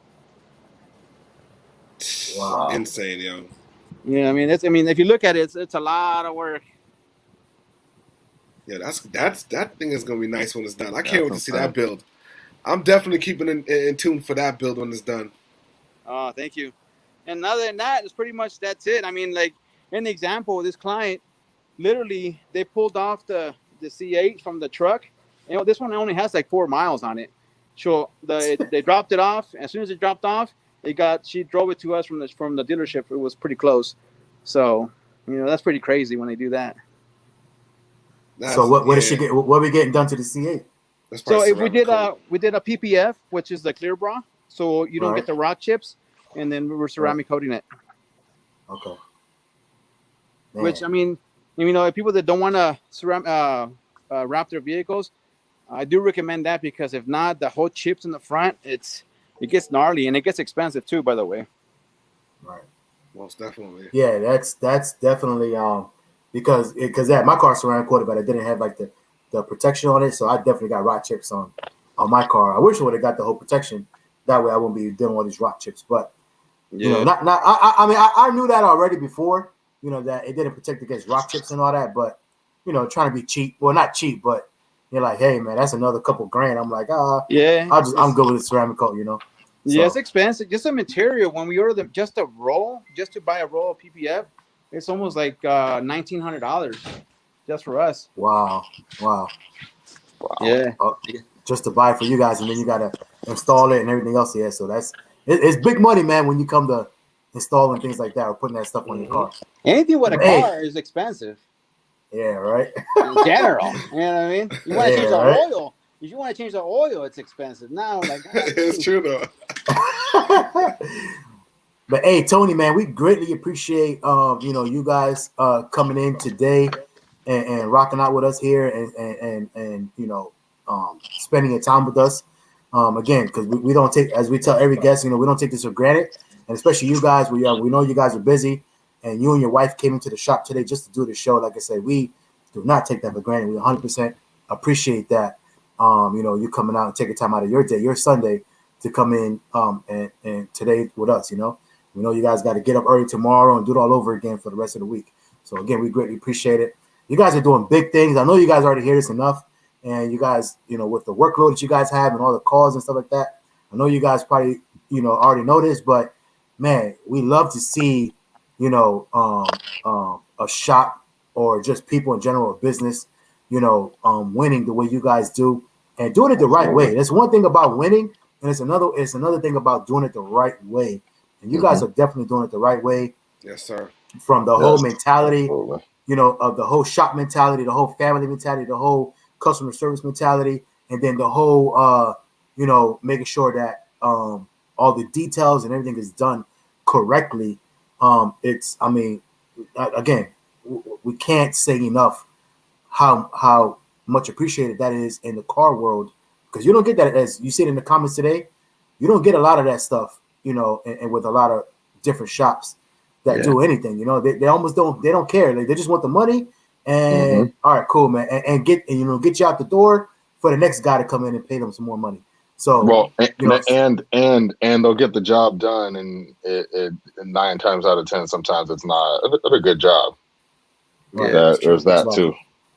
S7: Wow.
S6: Insane, yo.
S3: Yeah, I mean, if you look at it, it's a lot of work.
S6: Yeah, that thing is gonna be nice when it's done. I can't wait to see
S8: insane.
S6: that build. I'm definitely keeping in tune for that build when it's done.
S3: Oh, thank you. And other than that, it's pretty much that's it. I mean, like in the example, this client, literally, they pulled off the C8 from the truck. You know, this one only has like 4 miles on it. So they dropped it off. As soon as it dropped off, she drove it to us from the dealership. It was pretty close. So, that's pretty crazy when they do that.
S7: So what did she get? What are we getting done to the C8?
S3: So if we did a PPF, which is the clear bra, so you don't get the rock chips, and then we were ceramic coating it.
S7: Okay.
S3: Man. Which, I mean, if people that don't want to wrap their vehicles, I do recommend that, because if not, the whole chips in the front, it gets gnarly, and it gets expensive too, by the way.
S7: Right.
S6: Most definitely.
S7: Yeah, that's definitely because my car ceramic coated, but I didn't have like the protection on it, so I definitely got rock chips on my car. I wish I would have got the whole protection. That way, I wouldn't be dealing with these rock chips. But I knew that already before. That it didn't protect against rock chips and all that. But trying to be cheap. Well, not cheap, but you're like, hey man, that's another couple grand. I'm like, I'm good with the ceramic coat.
S3: Yeah, it's expensive. Just the material. When we order just to buy a roll of PPF, it's almost like $1,900 just for us.
S7: Wow.
S3: Yeah.
S7: Just to buy it for you guys, and then you gotta install it and everything else. Yeah, so it's big money, man, when you come to installing things like that or putting that stuff on your car.
S3: Anything with a car is expensive.
S7: Yeah, right.
S3: In general, you know what I mean. You want to change the oil. If you want to change the oil, it's expensive. Now, like
S6: it's true though.
S7: But hey, Tony, man, we greatly appreciate you guys coming in today and rocking out with us here and spending your time with us. Again, because we don't take, as we tell every guest, we don't take this for granted, and especially you guys. We know you guys are busy, and you and your wife came into the shop today just to do the show. Like I said, we do not take that for granted. We 100% appreciate that. You coming out and taking time out of your day, your Sunday, to come in and today with us. We know you guys got to get up early tomorrow and do it all over again for the rest of the week. So again, we greatly appreciate it. You guys are doing big things. I know you guys already hear this enough. And you guys, with the workload that you guys have and all the calls and stuff like that, I know you guys probably, already know this, but man, we love to see, a shop or just people in general, business, winning the way you guys do and doing it the right way. That's one thing about winning, and it's another thing about doing it the right way. And you guys are definitely doing it the right way.
S6: Yes, sir.
S7: From the whole mentality, of the whole shop mentality, the whole family mentality, the whole customer service mentality, and then the whole making sure that all the details and everything is done correctly. Again, we can't say enough how much appreciated that is in the car world, because you don't get that, as you said in the comments today. You don't get a lot of that stuff, and with a lot of different shops that do anything. They almost don't care. Like, they just want the money. And all right, cool, man, and get you out the door for the next guy to come in and pay them some more money. So
S8: and they'll get the job done, and it 9 times out of 10, sometimes it's not a good job.
S7: Right.
S8: There's that too.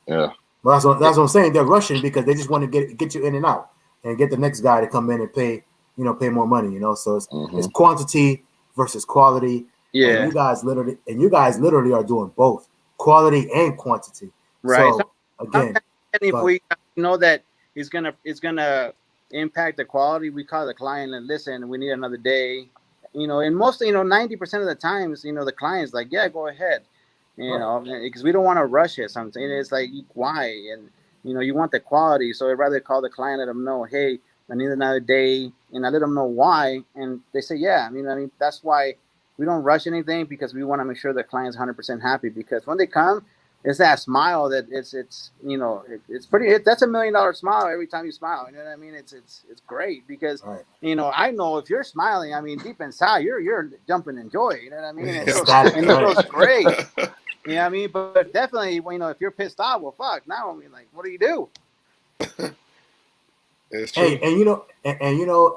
S8: Yeah.
S7: Well, that's what I'm saying. They're rushing because they just want to get you in and out and get the next guy to come in and pay more money. So it's quantity versus quality.
S3: Yeah.
S7: And you guys literally are doing both. Quality and quantity.
S3: Right.
S7: So again,
S3: if we know that it's gonna impact the quality, we call the client and listen, we need another day. And mostly, 90% of the times, the client's like, yeah, go ahead. Because we don't want to rush it. Sometimes it's like, why? And you want the quality, so I'd rather call the client, let them know, hey, I need another day, and I let them know why, and they say, yeah. That's why we don't rush anything, because we want to make sure the client's 100% happy. Because when they come, it's that smile that it's you know it's pretty. That's $1 million smile every time you smile. You know what I mean? It's great because you know I know if you're smiling, I mean deep inside you're jumping in joy. You know what I mean? And it feels great. You know what I mean? But definitely, you know, if you're pissed off, well, fuck. Now I mean, like, what do you do?
S6: It's true.
S7: Hey, and you know,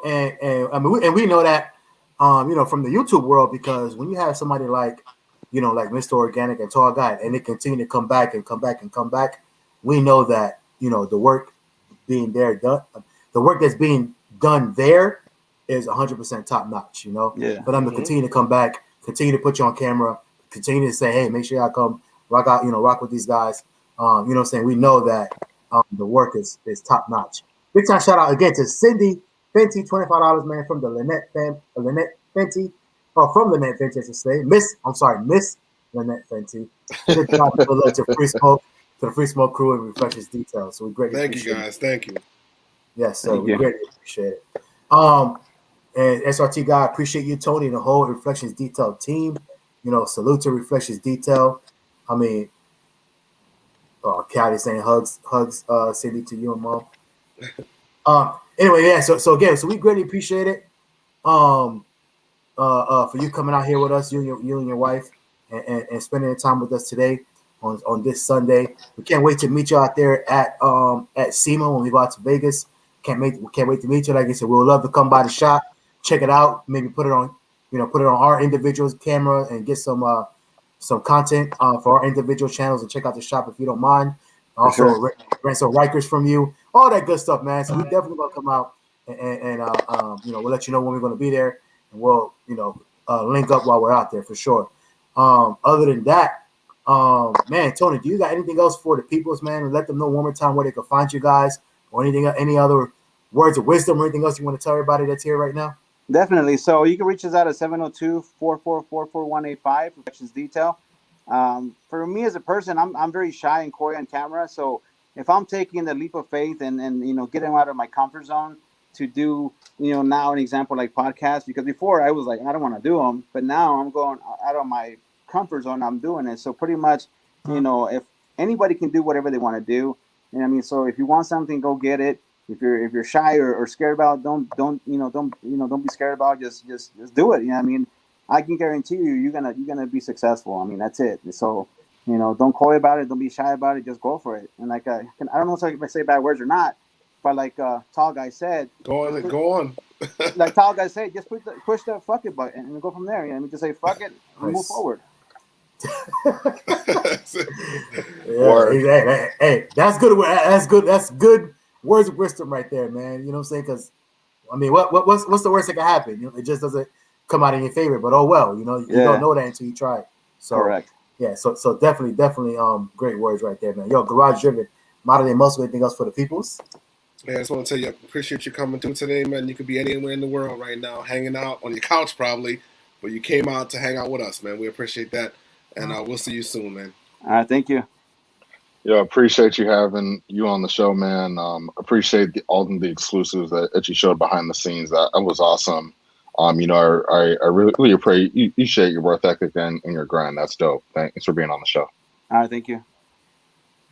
S7: and I mean, we know that, you know, from the YouTube world, because when you have somebody like, you know, like Mr. Organic and Tall Guy, and they continue to come back, we know that, you know, the work being there done, the work that's being done there is 100% top notch. You know, for them to continue to come back, continue to put you on camera, continue to say, hey, make sure y'all come rock out, you know, rock with these guys. You know what I'm saying? We know that the work is top notch. Big time shout out again to Cindy Fenty, $25, man, from the Lynette Fenty, or from Lynette Fenty, I should say. Miss Lynette Fenty. Good job to Free Smoke, to the Free Smoke crew and Reflectionz Detail. So we greatly appreciate it.
S6: Thank you, guys. Thank you.
S7: Yes, so we greatly appreciate it. And SRT guy, appreciate you, Tony, and the whole Reflectionz Detail team. You know, salute to Reflectionz Detail. I mean, Callie saying hugs, Cindy, to you and Mom. Anyway, yeah. So again, we greatly appreciate it. For you coming out here with us, you and your wife, and spending the time with us today on this Sunday. We can't wait to meet you out there at SEMA when we go out to Vegas. Can't wait to meet you. Like I said, we'll love to come by the shop, check it out, maybe put it on our individual camera and get some content for our individual channels, and check out the shop if you don't mind. Also, rent some Rikers from you, all that good stuff, man. So we definitely gonna come out and you know, we'll let you know when we're gonna be there, and we'll, you know, link up while we're out there for sure. Other than that, man, Tony, do you got anything else for the peoples, man? And let them know one more time where they can find you guys, or any other words of wisdom or anything else you want to tell everybody that's here right now?
S3: Definitely. So you can reach us out at 702-444-4185, Reflectionz Detail. For me as a person, I'm very shy and coy on camera. So if I'm taking the leap of faith and you know, getting out of my comfort zone to do, you know, now an example like podcasts, because before I was like, I don't want to do them, but now I'm going out of my comfort zone. I'm doing it. So pretty much, you know, if anybody can do whatever they want to do, and I mean, so if you want something, go get it. If you're shy or scared about, don't be scared about. Just do it. You know what I mean? I can guarantee you're gonna be successful. I mean, that's it. So, you know, don't coy about it. Don't be shy about it. Just go for it. And like I don't know if I say bad words or not, but like Tall Guy said,
S6: go on.
S3: Like Tall Guy said, just push the fuck it button and go from there. You know, I mean, just say fuck it and move forward.
S7: Yeah, hey, that's good. That's good words of wisdom right there, man. You know what I'm saying? Because I mean, what's the worst that can happen? You know, it just doesn't come out in your favor. But oh well, you know, you don't know that until you try it. So, correct. Yeah, so definitely, great words right there, man. Yo, Garage Driven, Modern Day Muscle. Anything else for the peoples?
S6: Yeah, I just want to tell you, I appreciate you coming through today, man. You could be anywhere in the world right now, hanging out on your couch probably, but you came out to hang out with us, man. We appreciate that, and we'll see you soon, man.
S3: All right, thank you.
S8: Yeah, appreciate you having you on the show, man. Appreciate all of the exclusives that you showed behind the scenes. That was awesome. You know, I really appreciate your work ethic and your grind. That's dope. Thanks for being on the show.
S3: All right, thank you.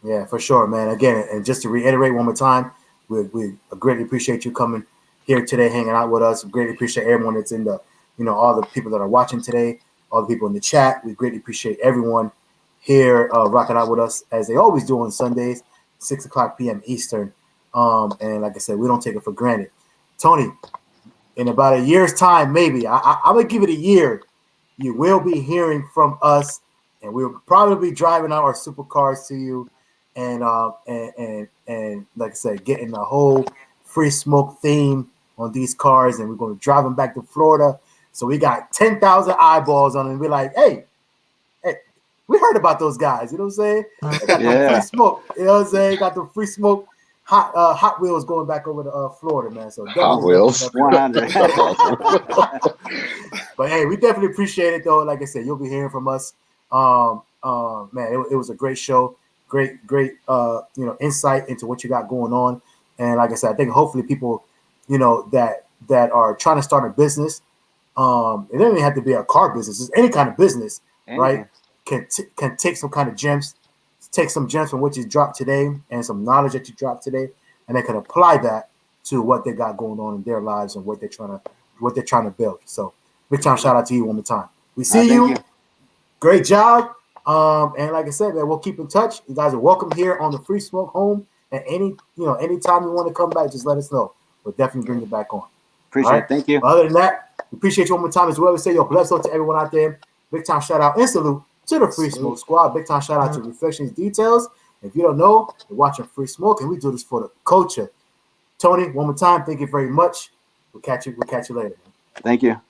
S7: Yeah, for sure, man. Again, and just to reiterate one more time, we greatly appreciate you coming here today, hanging out with us. We greatly appreciate everyone that's in the, you know, all the people that are watching today, all the people in the chat. We greatly appreciate everyone here rocking out with us as they always do on Sundays, 6:00 p.m. Eastern. And like I said, we don't take it for granted. Tony, in about a year's time, maybe, I'm going to give it a year, you will be hearing from us, and we'll probably be driving out our supercars to you, and like I said, getting the whole Free Smoke theme on these cars, and we're going to drive them back to Florida. So we got 10,000 eyeballs on them, and we're like, hey, we heard about those guys, you know what I'm saying? They got the Free Smoke, you know what I'm saying? Got the Free Smoke Hot Wheels going back over to Florida, man. So
S8: Hot Wheels,
S3: 100.
S7: But hey, we definitely appreciate it, though. Like I said, you'll be hearing from us. Man, it was a great show, great, you know, insight into what you got going on. And like I said, I think hopefully people, you know, that are trying to start a business, it doesn't even have to be a car business, it's any kind of business, right? Can take some kind of gems, take some gems from what you dropped today and some knowledge that you dropped today, and they can apply that to what they got going on in their lives and what they're trying to build. So big time shout out to you one more time. We see you. Great job. And like I said, man, we'll keep in touch. You guys are welcome here on the Free Smoke home. And anytime you want to come back, just let us know. We'll definitely bring you back on.
S3: Appreciate it. Thank you.
S7: Other than that, we appreciate you one more time as well. We say your blessed to everyone out there. Big time shout out and salute to the Free Smoke Squad. Big time shout out to Reflectionz Details. If you don't know, you're watching Free Smoke, and we do this for the culture. Tony, one more time, thank you very much. We'll catch you later.
S3: Thank you.